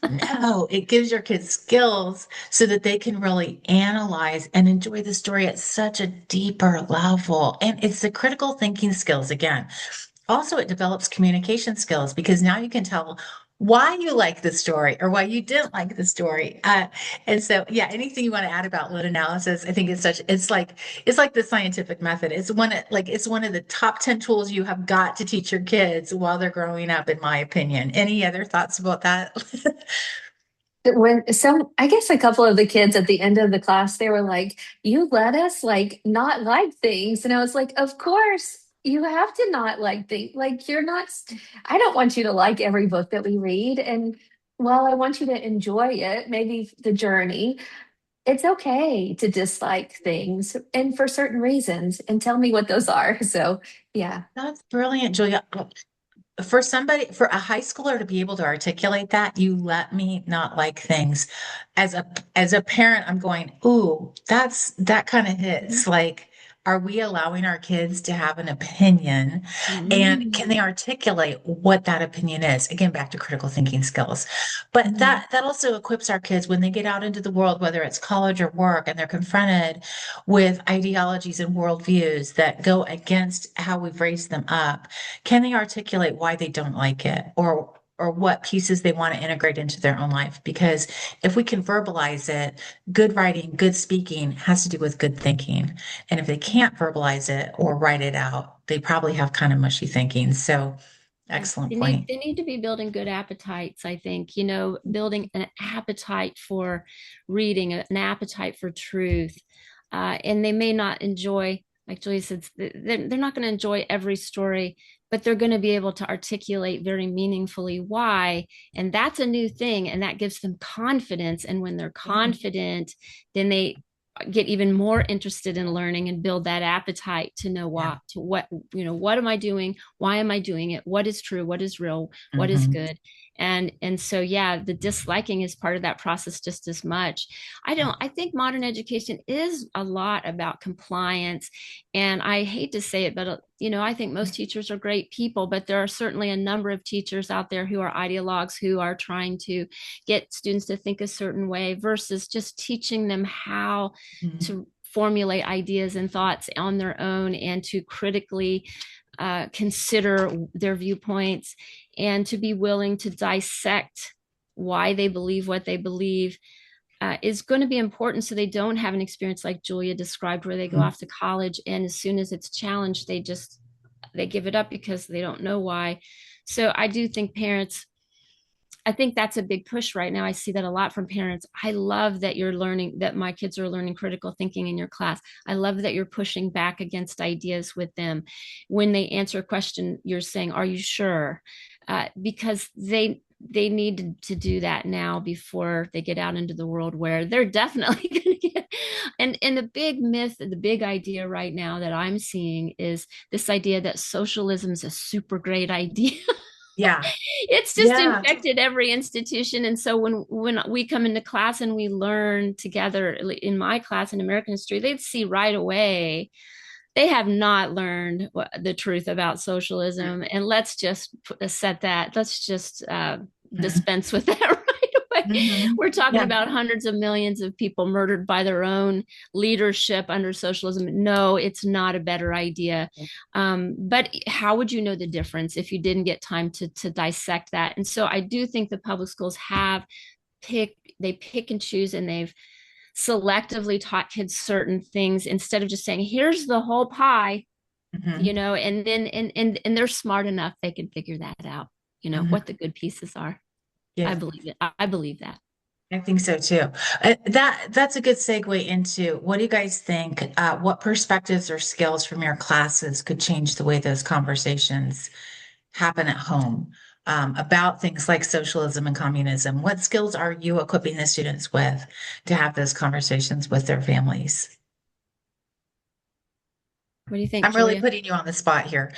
A: no, it gives your kids skills so that they can really analyze and enjoy the story at such a deeper level. And it's the critical thinking skills again. Also, it develops communication skills because now you can tell why you like the story or why you didn't like the story. And so, yeah, anything you want to add about lit analysis, I think it's like the scientific method. It's one of the top 10 tools you have got to teach your kids while they're growing up, in my opinion. Any other thoughts about that?
C: When some, I guess a couple of the kids at the end of the class, they were like, "You let us like not like things," and I was like, "Of course." You have to not like things. Like you're not. I don't want you to like every book that we read, and while I want you to enjoy it, maybe the journey, it's okay to dislike things, and for certain reasons, and tell me what those are. So, yeah.
A: That's brilliant, Julia. For a high schooler to be able to articulate that, you let me not like things. As a parent, I'm going, ooh, that kind of hits. Like, are we allowing our kids to have an opinion? And can they
B: Mm.
A: articulate what that opinion is? Again, back to critical thinking skills. But
C: Mhm.
A: that also equips our kids when they get out into the world, whether it's college or work, and they're confronted with ideologies and worldviews that go against how we've raised them up. Can they articulate why they don't like it or what pieces they want to integrate into their own life? Because if we can verbalize it, good writing, good speaking has to do with good thinking. And if they can't verbalize it or write it out, they probably have kind of mushy thinking. So,
B: Yeah,
A: excellent point.
B: they need to be building good appetites, I think, building an appetite for reading, an appetite for truth. and they may not enjoy, like Julia said, they're not going to enjoy every story, but they're going to be able to articulate very meaningfully why. And that's a new thing. And that gives them confidence. And when they're confident, then they get even more interested in learning and build that appetite to know what am I doing? Why am I doing it? What is true? What is real? What is good? And so yeah, the disliking is part of that process just as much. I think modern education is a lot about compliance, and I hate to say it, but I think most teachers are great people, but there are certainly a number of teachers out there who are ideologues, who are trying to get students to think a certain way versus just teaching them how to formulate ideas and thoughts on their own, and to critically consider their viewpoints, and to be willing to dissect why they believe what they believe, is going to be important, so they don't have an experience like Julia described, where they go off to college and as soon as it's challenged, they give it up because they don't know why. So I do think parents, I think that's a big push right now. I see that a lot from parents. I love that you're learning, that my kids are learning critical thinking in your class. I love that you're pushing back against ideas with them. When they answer a question, you're saying, are you sure? Because they need to do that now before they get out into the world, where they're definitely going to get. And the big myth, the big idea right now that I'm seeing is this idea that socialism is a super great idea.
A: Yeah.
B: It's just infected every institution. And so when we come into class and we learn together, in my class in American history, they'd see right away they have not learned the truth about socialism. And let's just dispense with that right away. We're talking about hundreds of millions of people murdered by their own leadership under socialism. No, it's not a better idea. But how would you know the difference if you didn't get time to dissect that? And so I do think the public schools they pick and choose, and they've selectively taught kids certain things instead of just saying, here's the whole pie, and then and they're smart enough, they can figure that out, what the good pieces are. Yeah. I believe it. I believe that.
A: I think so too. That's a good segue into, what do you guys think? What perspectives or skills from your classes could change the way those conversations happen at home, about things like socialism and communism? What skills are you equipping the students with to have those conversations with their families?
B: What do you think,
A: I'm
B: Julia?
A: really putting you on the spot here.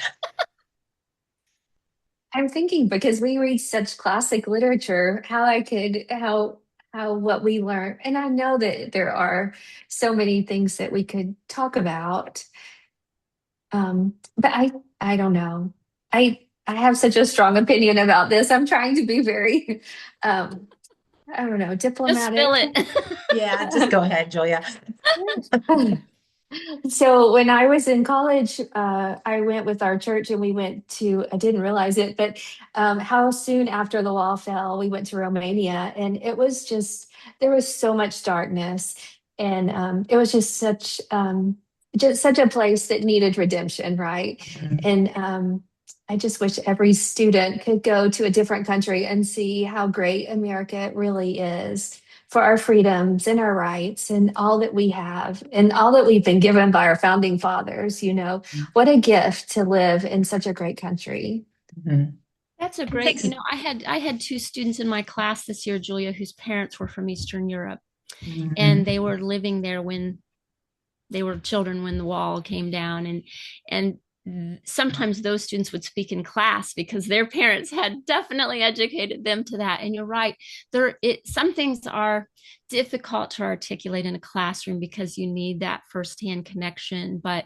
C: I'm thinking, because we read such classic literature, how what we learn. And I know that there are so many things that we could talk about. But I don't know. I have such a strong opinion about this. I'm trying to be very, I don't know, diplomatic.
B: Just spill it.
A: Yeah, just go ahead, Julia.
C: So when I was in college, I went with our church, and we went to, I didn't realize it, but how soon after the wall fell, we went to Romania, and it was just, there was so much darkness, and it was just such a place that needed redemption, right? And I just wish every student could go to a different country and see how great America really is, for our freedoms and our rights and all that we have and all that we've been given by our founding fathers. What a gift to live in such a great country.
B: That's a great, I had two students in my class this year, Julia, whose parents were from Eastern Europe, and they were living there when they were children, when the wall came down, and sometimes those students would speak in class because their parents had definitely educated them to that. And you're right, some things are difficult to articulate in a classroom because you need that firsthand connection. But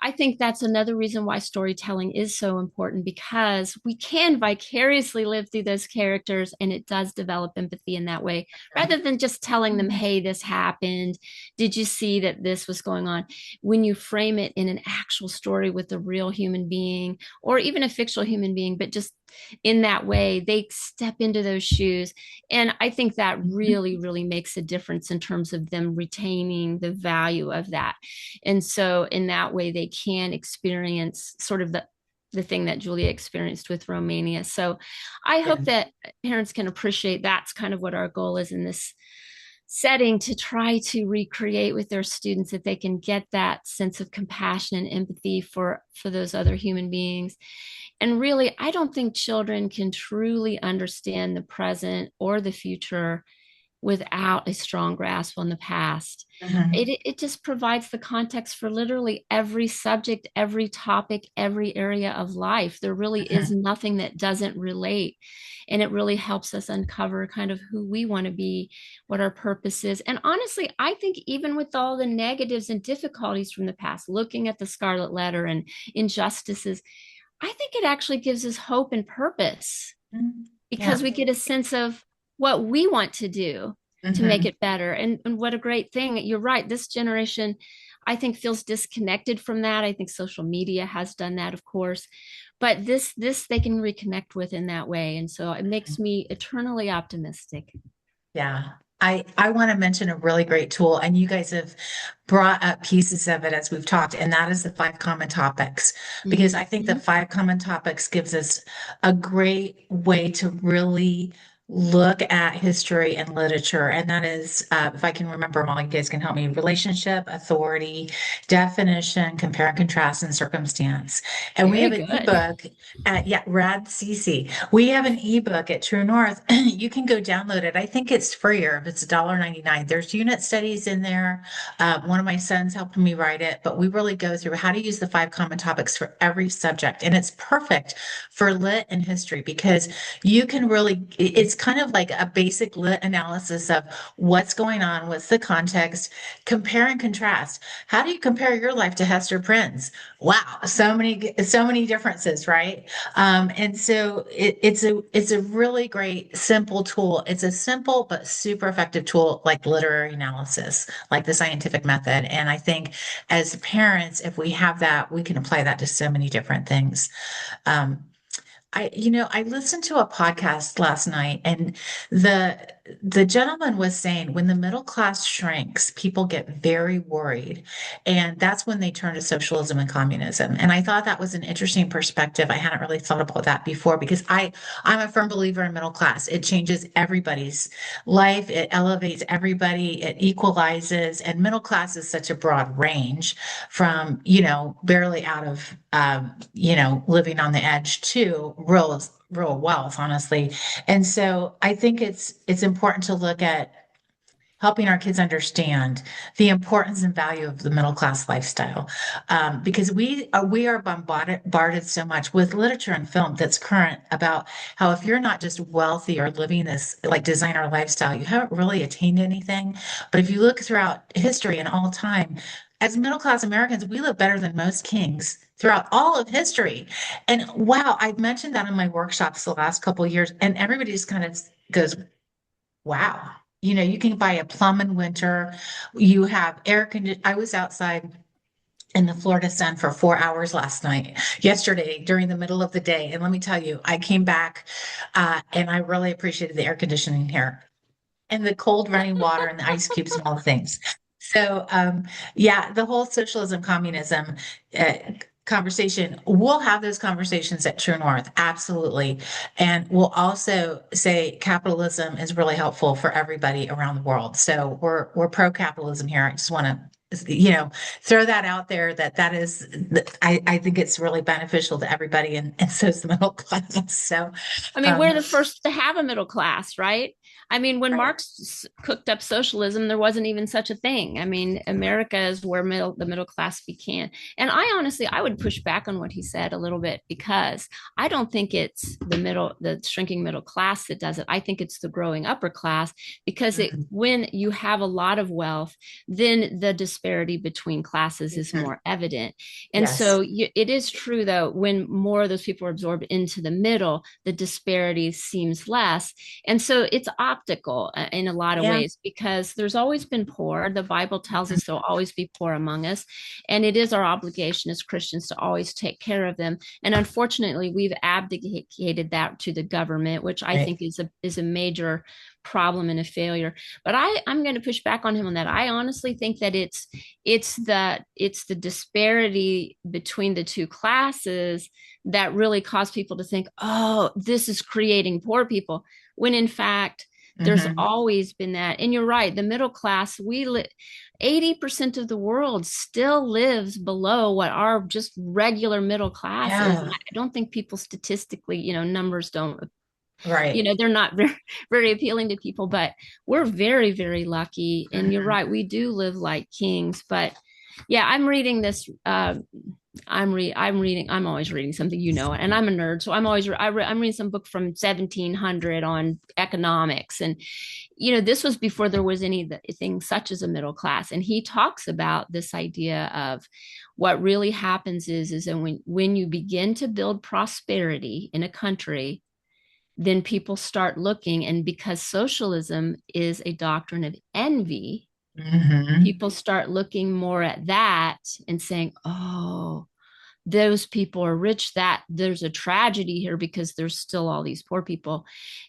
B: I think that's another reason why storytelling is so important, because we can vicariously live through those characters, and it does develop empathy in that way, rather than just telling them, hey, this happened. Did you see that this was going on? When you frame it in an actual story with a real human being, or even a fictional human being, but just in that way, they step into those shoes. And I think that really, really makes a difference in terms of them retaining the value of that. And so in that way, they can experience sort of the thing that Julia experienced with Romania. So I hope that parents can appreciate that's kind of what our goal is in this setting to try to recreate with their students, that they can get that sense of compassion and empathy for those other human beings. And really, I don't think children can truly understand the present or the future without a strong grasp on the past.
A: Mhm.
B: It just provides the context for literally every subject, every topic, every area of life. There really is
A: Mhm.
B: nothing that doesn't relate. And it really helps us uncover kind of who we want to be, what our purpose is. And honestly, I think even with all the negatives and difficulties from the past, looking at the Scarlet Letter and injustices, I think it actually gives us hope and purpose,
A: Mhm.
B: because
A: Yeah.
B: we get a sense of what we want to do to make
A: Mhm.
B: it better. And what a great thing. You're right. This generation, I think, feels disconnected from that. I think social media has done that, of course, but this they can reconnect with in that way. And so it makes me eternally optimistic.
A: Yeah. I want to mention a really great tool, and you guys have brought up pieces of it as we've talked, and that is the five common topics. Because I think the
B: Mhm.
A: five common topics gives us a great way to really look at history and literature. And that is, if I can remember them all, you guys can help me: relationship, authority, definition, compare and contrast, and circumstance. And we
B: Very
A: have an
B: good.
A: ebook at, yeah, Rad CC. We have an ebook at True North. You can go download it. I think it's free, or if it's $1.99. There's unit studies in there. One of my sons helped me write it, but we really go through how to use the five common topics for every subject. And it's perfect for lit and history, because you can really, it's kind of like a basic lit analysis of what's going on, what's the context, compare and contrast. How do you compare your life to Hester Prynne's? Wow, so many differences, right? And so it's a really great simple tool. It's a simple but super effective tool, like literary analysis, like the scientific method. And I think as parents, if we have that, we can apply that to so many different things. Um, I listened to a podcast last night, and the the gentleman was saying when the middle class shrinks, people get very worried, and that's when they turn to socialism and communism. And I thought that was an interesting perspective. I hadn't really thought about that before, because I'm a firm believer in middle class. It changes everybody's life. It elevates everybody. It equalizes, and middle class is such a broad range, from, barely out of, living on the edge to real wealth, honestly. And so I think it's important to look at helping our kids understand the importance and value of the middle class lifestyle, because we are bombarded so much with literature and film that's current about how if you're not just wealthy or living this like designer lifestyle, you haven't really attained anything. But if you look throughout history and all time, as middle class Americans, we live better than most kings throughout all of history. And wow, I've mentioned that in my workshops the last couple of years, and everybody just kind of goes, wow. You can buy a plum in winter. You have air conditioning. I was outside in the Florida sun for 4 hours yesterday during the middle of the day. And let me tell you, I came back, and I really appreciated the air conditioning here and the cold running water and the ice cubes and all the things. So, yeah, the whole socialism, communism, uh, conversation, we'll have those conversations at True North, absolutely. And we'll also say capitalism is really helpful for everybody around the world. So we're pro capitalism here. I just want to, throw that out there, that is, I think it's really beneficial to everybody, and so is the middle class. So,
B: I mean,
A: um,
B: we're the first to have a middle class, right? I mean, when
A: right.
B: Marx cooked up socialism, there wasn't even such a thing. I mean, America is where the middle class began. And I would push back on what he said a little bit, because I don't think it's the shrinking middle class that does it. I think it's the growing upper class, because
A: Mhm.
B: when you have a lot of wealth, then the disparity between classes is
A: Mhm.
B: more evident. And
A: Yes.
B: so it is true, though, when more of those people are absorbed into the middle, the disparity seems less. And so it's optical in a lot of
A: Yeah.
B: ways, because there's always been poor. The Bible tells
A: Mhm.
B: us there'll always be poor among us. And it is our obligation as Christians to always take care of them. And unfortunately, we've abdicated that to the government, which I
A: Right.
B: think is a major problem and a failure. But I'm going to push back on him on that. I honestly think that it's the disparity between the two classes that really cause people to think, oh, this is creating poor people, when in fact There's
A: Hmm.
B: always been that. And you're right, the middle class, 80% of the world still lives below what our just regular middle class is. And
A: Yeah.
B: I don't think people statistically, numbers don't,
A: Right.
B: they're not very, very appealing to people, but we're very, very lucky. And you're
A: Hmm.
B: right, we do live like kings. But yeah, I'm reading this. I'm reading. I'm always reading something, and I'm a nerd, so I'm reading some book from 1700 on economics, and this was before there was anything such as a middle class. And he talks about this idea of what really happens is that when you begin to build prosperity in a country, then people start looking, and because socialism is a doctrine of envy,
A: Hmm.
B: people start looking more at that and saying, oh, those people are rich, that there's a tragedy here because there's still all these poor people.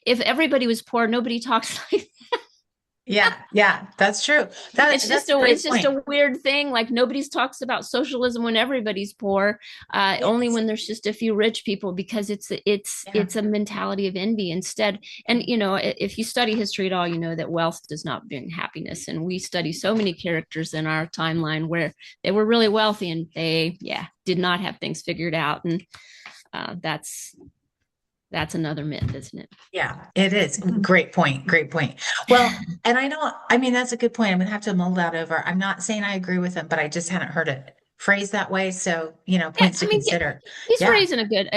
B: If everybody was poor, nobody talks like
A: Yeah, yeah, that's true. That's a
B: it's
A: great
B: just
A: point.
B: a weird thing. Like nobody talks about socialism when everybody's poor, only
A: Yes.
B: when there's just a few rich people, because
A: Yeah.
B: it's a mentality of envy instead. And if you study history at all, you know that wealth does not bring happiness. And we study so many characters in our timeline where they were really wealthy and they, yeah, did not have things figured out. And that's another myth, isn't it?
A: Yeah, it is. Great point. Great point. Well, and I mean, that's a good point. I'm gonna have to mull that over. I'm not saying I agree with him, but I just hadn't heard it phrased that way. So,
B: Yeah,
A: points
B: I
A: to
B: mean, yeah,
A: consider. Yeah,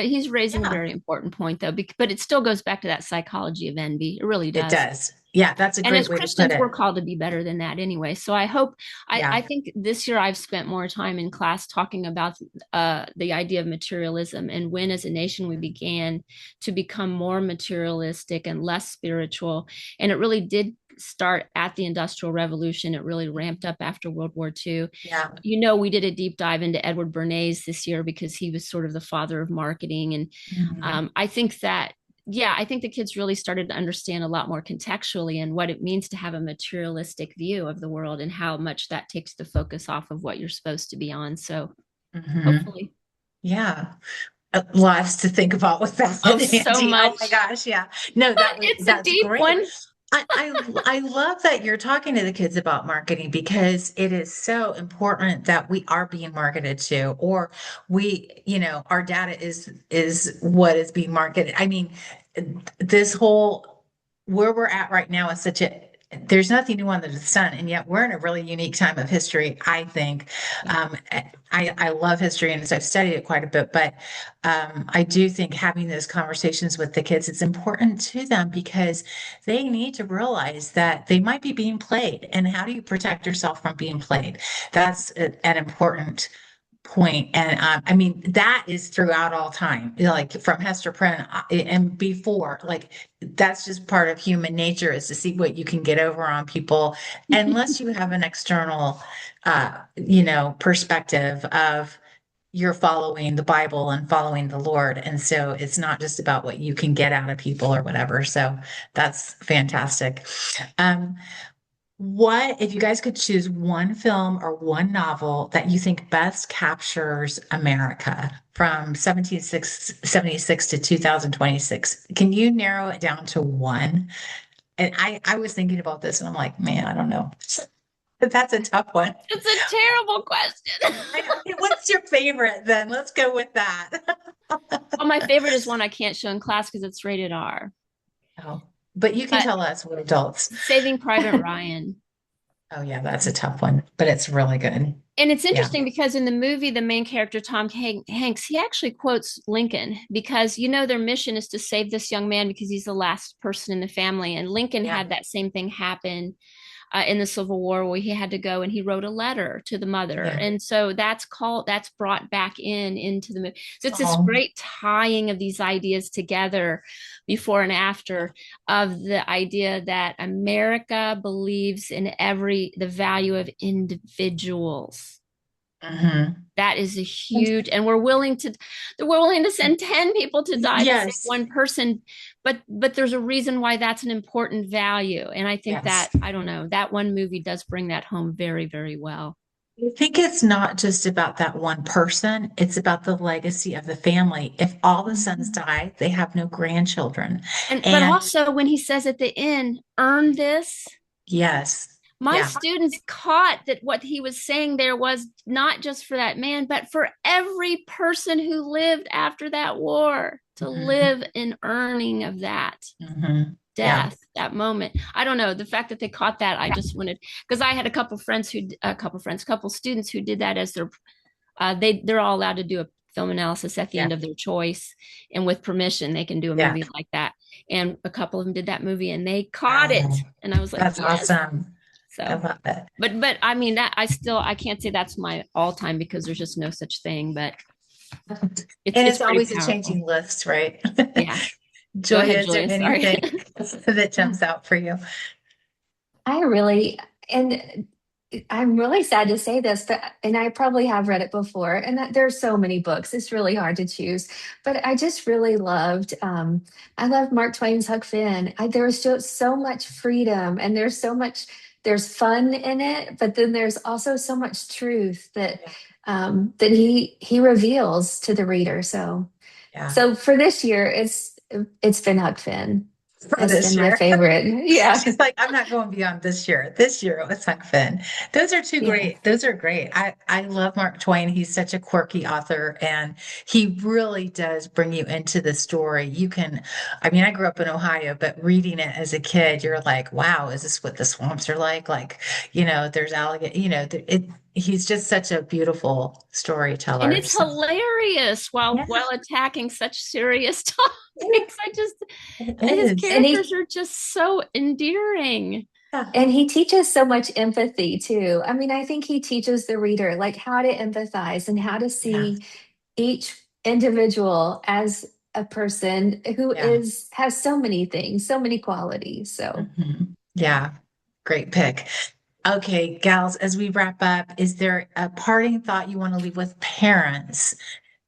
B: he's raising a
A: yeah,
B: very important point though, but it still goes back to that psychology of envy. It really
A: it
B: does.
A: does. Yeah, that's a
B: And
A: great
B: as
A: way to put
B: Christians, we're
A: it.
B: called to be better than that anyway. So I hope, I
A: Yeah.
B: think this year I've spent more time in class talking about the idea of materialism, and when as a nation we began to become more materialistic and less spiritual. And it really did start at the Industrial Revolution. It really ramped up after World War II.
A: Yeah.
B: We did a deep dive into Edward Bernays this year because he was sort of the father of marketing. And
A: Mhm.
B: I think that, yeah, I think the kids really started to understand a lot more contextually and what it means to have a materialistic view of the world and how much that takes the focus off of what you're supposed to be on. So
A: Mhm.
B: hopefully,
A: Yeah. Lots to think about with that,
B: oh, so
A: Angie. Oh my
B: much.
A: gosh, yeah. No,
B: It's a
A: that's
B: deep
A: great.
B: one.
A: I love that you're talking to the kids about marketing because it is so important that we are being marketed to, or our data is what is being marketed. I mean, this whole where we're at right now is there's nothing new under the sun, and yet we're in a really unique time of history, I think.
B: Yeah.
A: I love history and so I've studied it quite a bit, but I do think having those conversations with the kids, it's important to them because they need to realize that they might be being played. And how do you protect yourself from being played? That's an important point. And I mean, that is throughout all time, like from Hester Prynne and before, like that's just part of human nature is to see what you can get over on people, unless you have an external, perspective of you're following the Bible and following the Lord. And so it's not just about what you can get out of people or whatever. So that's fantastic. Um, what, if you guys could choose one film or one novel that you think best captures America from 1776 to 2026, can you narrow it down to one? And I was thinking about this and I'm like, man, I don't know. That's a tough one.
B: It's a terrible question.
A: I know. Okay, what's your favorite then? Let's go with that.
B: Well, my favorite is one I can't show in class because it's rated R.
A: Oh, but you can
B: But
A: tell us what adults.
B: Saving Private Ryan.
A: Oh yeah, that's a tough one, but it's really good.
B: And it's
A: Yeah.
B: interesting because in the movie, the main character, Tom Hanks, he actually quotes Lincoln because, their mission is to save this young man because he's the last person in the family. And Lincoln
A: Yeah.
B: had that same thing happen in the Civil War where he had to go and he wrote a letter to the mother.
A: Yeah.
B: And so that's brought back into the movie. So it's this
A: Oh.
B: great tying of these ideas together before and after of the idea that America believes in the value of individuals.
A: Mhm.
B: That is a huge, and we're willing to send 10 people to die to save
A: Yes.
B: one person, but there's a reason why that's an important value. And I think that,
A: Yes.
B: I don't know, that one movie does bring that home very, very well.
A: I think it's not just about that one person, it's about the legacy of the family. If all the sons die, they have no grandchildren.
B: And but
A: And
B: also when he says at the end, earn this,
A: yes,
B: my
A: yeah.
B: students caught that what he was saying there was not just for that man, but for every person who lived after that war to
A: Mhm,
B: live in earning of that
A: mhm. Yeah.
B: death, that moment. I don't know. The fact that they caught that, I just wanted, because I had a couple friends who, couple students who did that as their, they're all allowed to do a film analysis at the
A: Yeah.
B: end of their choice, and with permission, they can do a
A: Yeah.
B: movie like that. And a couple of them did that movie, and they caught it,
A: Wow.
B: and I was like,
A: That's
B: yes.
A: awesome. I
B: So,
A: love it.
B: but I mean that I can't say that's my all time because there's just no such thing. But
A: And
B: it's
A: it's
B: pretty
A: always a
B: powerful.
A: changing list, right?
B: Yeah. Go
A: Julia,
B: ahead,
A: is there
B: Julia. Sorry.
A: anything that jumps out for you?
C: I really, and I'm really sad to say this, but and I probably have read it before, and that there's so many books. It's really hard to choose. But I just really loved I loved Mark Twain's Huck Finn. There was just so much freedom and there's fun in it, but then there's also so much truth that that he reveals to the reader. So
A: Yeah.
C: so for this year, it's been Huck Finn.
A: For
C: It's
A: this
C: been my
A: year.
C: favorite. Yeah.
A: She's like, I'm not going beyond this year. This year it was Huck Finn. Those are two
C: Yeah.
A: great. Those are great. I love Mark Twain. He's such a quirky author, and he really does bring you into the story. You can, I mean, I grew up in Ohio, but reading it as a kid, you're like, wow, is this what the swamps are like? Like, there's alligator, he's just such a beautiful
B: And
A: storyteller.
B: it's
A: So,
B: hilarious
A: yeah,
B: while attacking such serious topics. I just
A: it
B: his
A: is.
C: And
B: characters
C: he
B: are just so endearing.
A: Yeah.
C: And he teaches so much empathy too. I mean, I think he teaches the reader like how to empathize and how to
A: Yeah.
C: see each individual as a person who
A: Yeah.
C: has so many things, so many qualities. So
A: Yeah. Great pick. Okay, gals, as we wrap up, is there a parting thought you want to leave with parents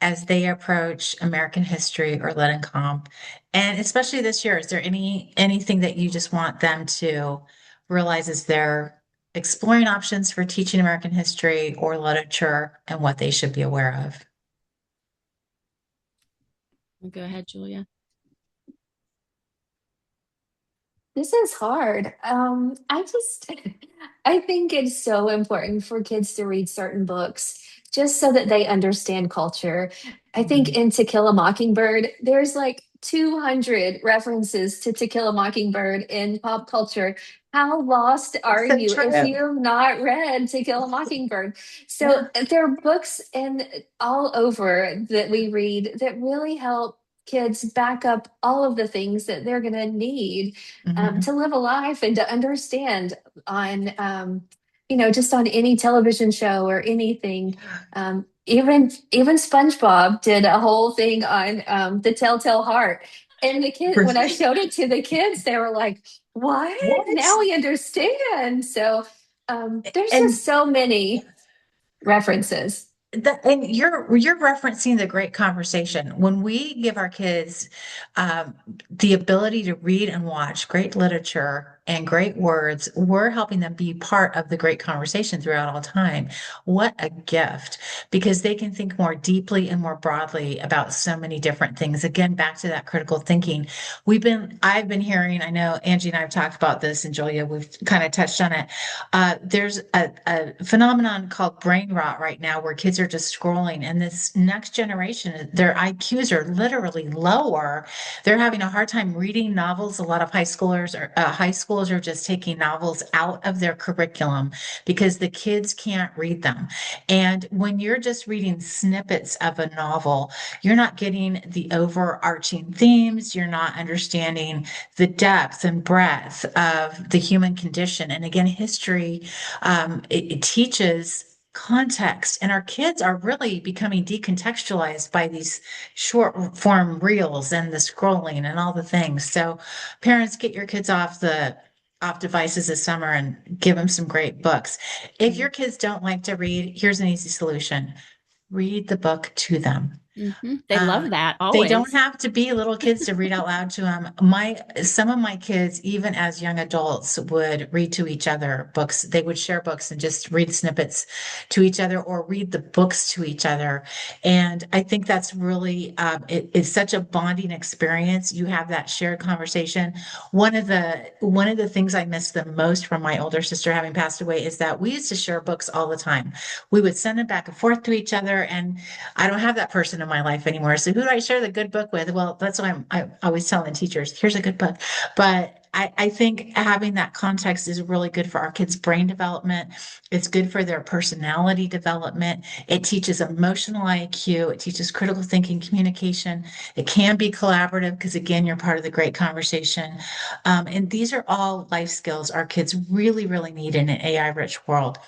A: as they approach American history or Lit and Comp? And especially this year, is there anything that you just want them to realize as they're exploring options for teaching American history or literature and what they should be aware of?
B: Go ahead, Julia.
C: this is hard. I think it's so important for kids to read certain books just so that they understand culture. I think
A: Mhm.
C: in To Kill a Mockingbird, there's like 200 references to Kill a Mockingbird in pop culture. How lost
A: It's
C: are
A: so
C: you if
A: true.
C: you've not read To Kill a Mockingbird? So
A: Yeah.
C: there are books and all over that we read that really help kids back up all of the things that they're going to need
A: Mhm.
C: to live a life and to understand on just on any television show or anything. Even SpongeBob did a whole thing on the Telltale Heart, and the kid when I showed it to the kids, they were like, what?
A: What?
C: Now we understand. So there's
A: And
C: just so many references.
A: and you're referencing the great conversation. When we give our kids the ability to read and watch great literature and great words, we're helping them be part of the great conversation throughout all time. What a gift, because they can think more deeply and more broadly about so many different things. Again, back to that critical thinking. I've been hearing, I know Angie and I have talked about this, and Julia, we've kind of touched on it. There's a phenomenon called brain rot right now where kids are just scrolling, and this next generation, their IQs are literally lower. They're having a hard time reading novels. A lot of high schoolers are just taking novels out of their curriculum because the kids can't read them. And when you're just reading snippets of a novel, you're not getting the overarching themes. You're not understanding the depth and breadth of the human condition. And again, history, it teaches context, and our kids are really becoming decontextualized by these short form reels and the scrolling and all the things. So parents, get your kids off devices this summer and give them some great books. If your kids don't like to read, here's an easy solution. Read the book to them.
B: They love that
A: They don't
B: always.
A: have to be little kids to read out loud to them. Some of my kids, even as young adults, would read to each other books. They would share books and just read snippets to each other or read the books to each other. And I think that's really, it's such a bonding experience. You have that shared conversation. One of the things I miss the most from my older sister having passed away is that we used to share books all the time. We would send them back and forth to each other, and I don't have that person in my life anymore. So who do I share the good book with? Well, that's why I always telling teachers, here's a good book. But I think having that context is really good for our kids' brain development. It's good for their personality development. It teaches emotional IQ. It teaches critical thinking, communication. It can be collaborative because, again, you're part of the great conversation. And these are all life skills our kids really, really need in an AI-rich world.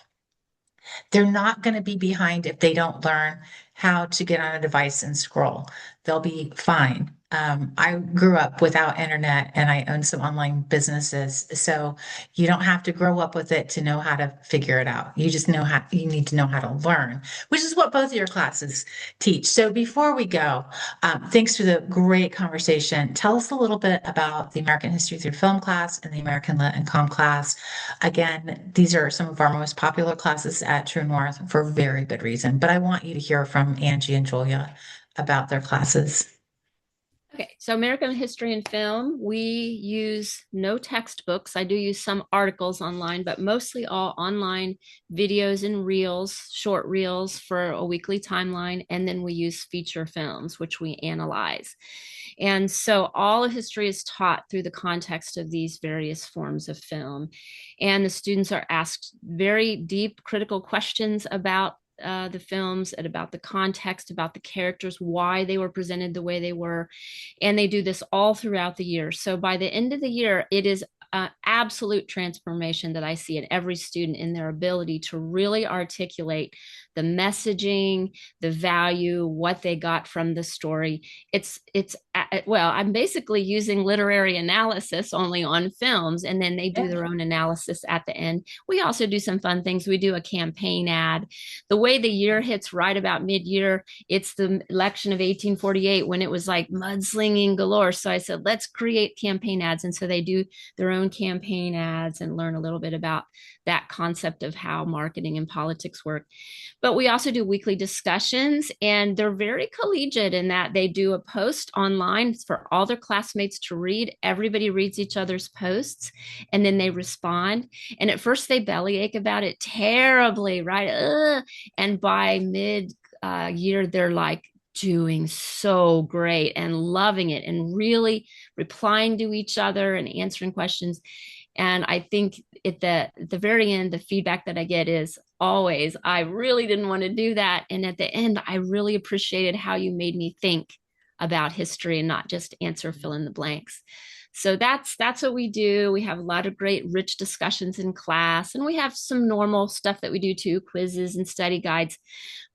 A: They're not going to be behind if they don't learn how to get on a device and scroll. They'll be fine. I grew up without internet and I own some online businesses. So you don't have to grow up with it to know how to figure it out. You just you need to know how to learn, which is what both of your classes teach. So before we go, thanks for the great conversation. Tell us a little bit about the American History Through Film class and the American Lit and Com class. Again, these are some of our most popular classes at True North for very good reason, but I want you to hear from Angie and Julia about their classes.
B: Okay, so American History and Film, we use no textbooks. I do use some articles online, but mostly all online videos and reels, short reels for a weekly timeline. And then we use feature films, which we analyze. And so all of history is taught through the context of these various forms of film. And the students are asked very deep, critical questions about the films and about the context, about the characters, why they were presented the way they were. And they do this all throughout the year. So by the end of the year, it is absolute transformation that I see in every student in their ability to really articulate the messaging, the value, what they got from the story. Well, I'm basically using literary analysis only on films, and then they do their own analysis at the end. We also do some fun things. We do a campaign ad. The way the year hits right about mid-year, it's the election of 1848 when it was like mudslinging galore. So I said, let's create campaign ads. And so they do their own campaign ads and learn a little bit about that concept of how marketing and politics work. But we also do weekly discussions, and they're very collegiate in that they do a post online for all their classmates to read. Everybody reads each other's posts, and then they respond. And at first they bellyache about it terribly, right? And by mid year, they're like doing so great and loving it and really replying to each other and answering questions. And I think at the very end, the feedback that I get is always, I really didn't want to do that. And at the end, I really appreciated how you made me think about history and not just answer fill in the blanks. So that's what we do. We have a lot of great rich discussions in class, and we have some normal stuff that we do too, quizzes and study guides.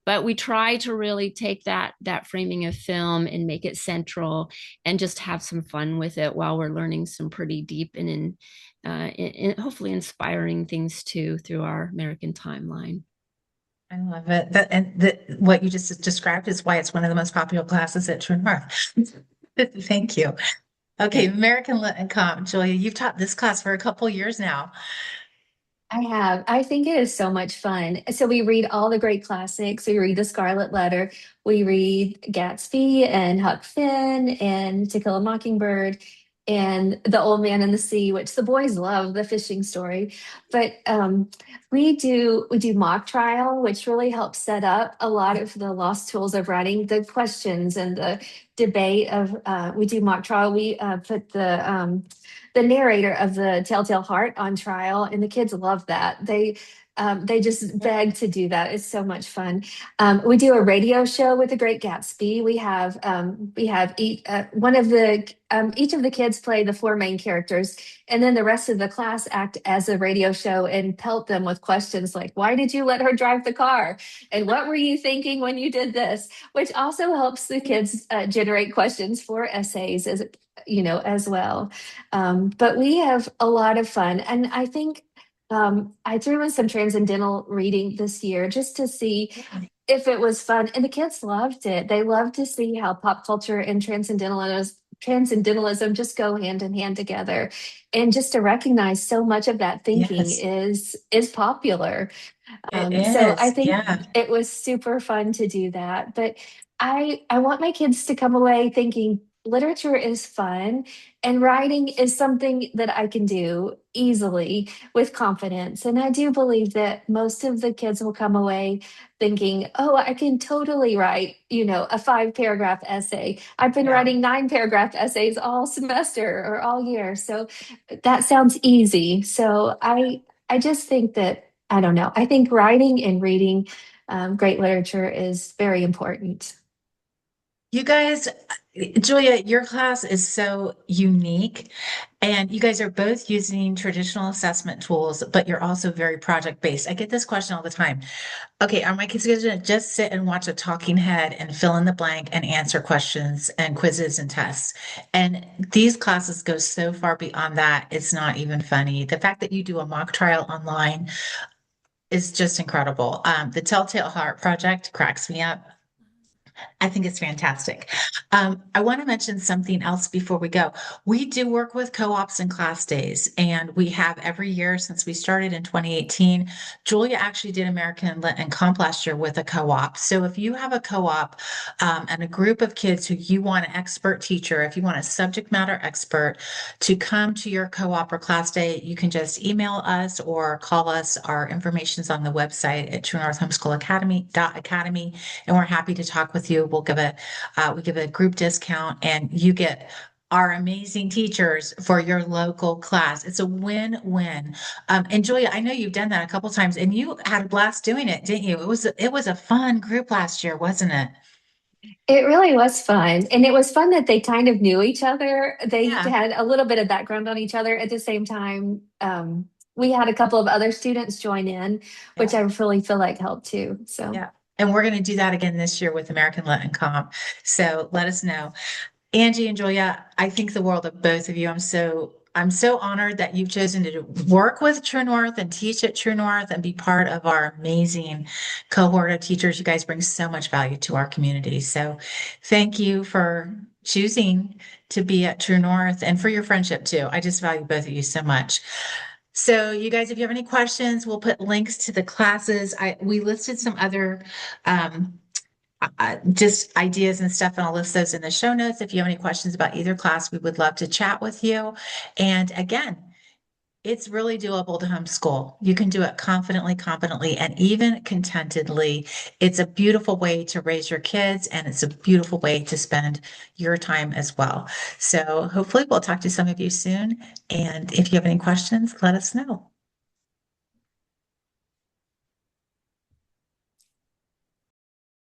B: But we try to really take that framing of film and make it central and just have some fun with it while we're learning some pretty deep and hopefully inspiring things too through our American timeline.
A: I love it. What you just described is why it's one of the most popular classes at True North. Thank you. Okay, American Lit and Com. Julia, you've taught this class for a couple years now.
C: I have. I think it is so much fun. So we read all the great classics. We read The Scarlet Letter. We read Gatsby and Huck Finn and To Kill a Mockingbird and The Old Man and the Sea, which the boys love, the fishing story. But we do mock trial, which really helps set up a lot of the lost tools of writing, the questions and the debate of. We do mock trial. We put the narrator of the Telltale Heart on trial, and the kids love that. They just beg to do that. It's so much fun. We do a radio show with The Great Gatsby. We have each of the kids play the four main characters, and then the rest of the class act as a radio show and pelt them with questions like, "Why did you let her drive the car?" and "What were you thinking when you did this?" Which also helps the kids generate questions for essays as well. But we have a lot of fun, and I think I threw in some transcendental reading this year just to see if it was fun. And the kids loved it. They loved to see how pop culture and transcendentalism just go hand in hand together. And just to recognize so much of that thinking
A: Yes,
C: is popular.
A: it
C: So I
A: is.
C: think
A: Yeah.
C: it was super fun to do that. But I want my kids to come away thinking literature is fun and writing is something that I can do easily with confidence. And I do believe that most of the kids will come away thinking, oh, I can totally write, a 5 paragraph essay. I've been
A: Yeah.
C: writing 9 paragraph essays all semester or all year. So that sounds easy. So I just think that I don't know. I think writing and reading great literature is very important.
A: You guys, Julia, your class is so unique, and you guys are both using traditional assessment tools, but you're also very project based. I get this question all the time. Okay, are my kids going to just sit and watch a talking head and fill in the blank and answer questions and quizzes and tests? And these classes go so far beyond that, it's not even funny. The fact that you do a mock trial online is just incredible. The Telltale Heart Project cracks me up. I think it's fantastic. I want to mention something else before we go. We do work with co-ops and class days, and we have every year since we started in 2018. Julia actually did American Lit and Comp last year with a co-op. So if you have a co-op and a group of kids who you want an expert teacher, if you want a subject matter expert to come to your co-op or class day, you can just email us or call us. Our information's on the website at True North Homeschool Academy, and we're happy to talk with you. We give a group discount, and you get our amazing teachers for your local class. It's a win-win. And Julia, I know you've done that a couple times, and you had a blast doing it, didn't you? It was a fun group last year, wasn't it?
C: It really was fun. And it was fun that they kind of knew each other. They
A: Yeah,
C: had a little bit of background on each other at the same time. We had a couple of other students join in, which
A: yeah,
C: I really feel like helped too. So
A: yeah. And we're going to do that again this year with American Lit and Comp. So let us know. Angie and Julia, I think the world of both of you. I'm so honored that you've chosen to work with True North and teach at True North and be part of our amazing cohort of teachers. You guys bring so much value to our community. So thank you for choosing to be at True North and for your friendship too. I just value both of you so much. So you guys, if you have any questions, we'll put links to the classes. We listed some other just ideas and stuff, and I'll list those in the show notes. If you have any questions about either class, we would love to chat with you. And again, it's really doable to homeschool. You can do it confidently, competently, and even contentedly. It's a beautiful way to raise your kids, and it's a beautiful way to spend your time as well. So hopefully we'll talk to some of you soon. And if you have any questions, let us know.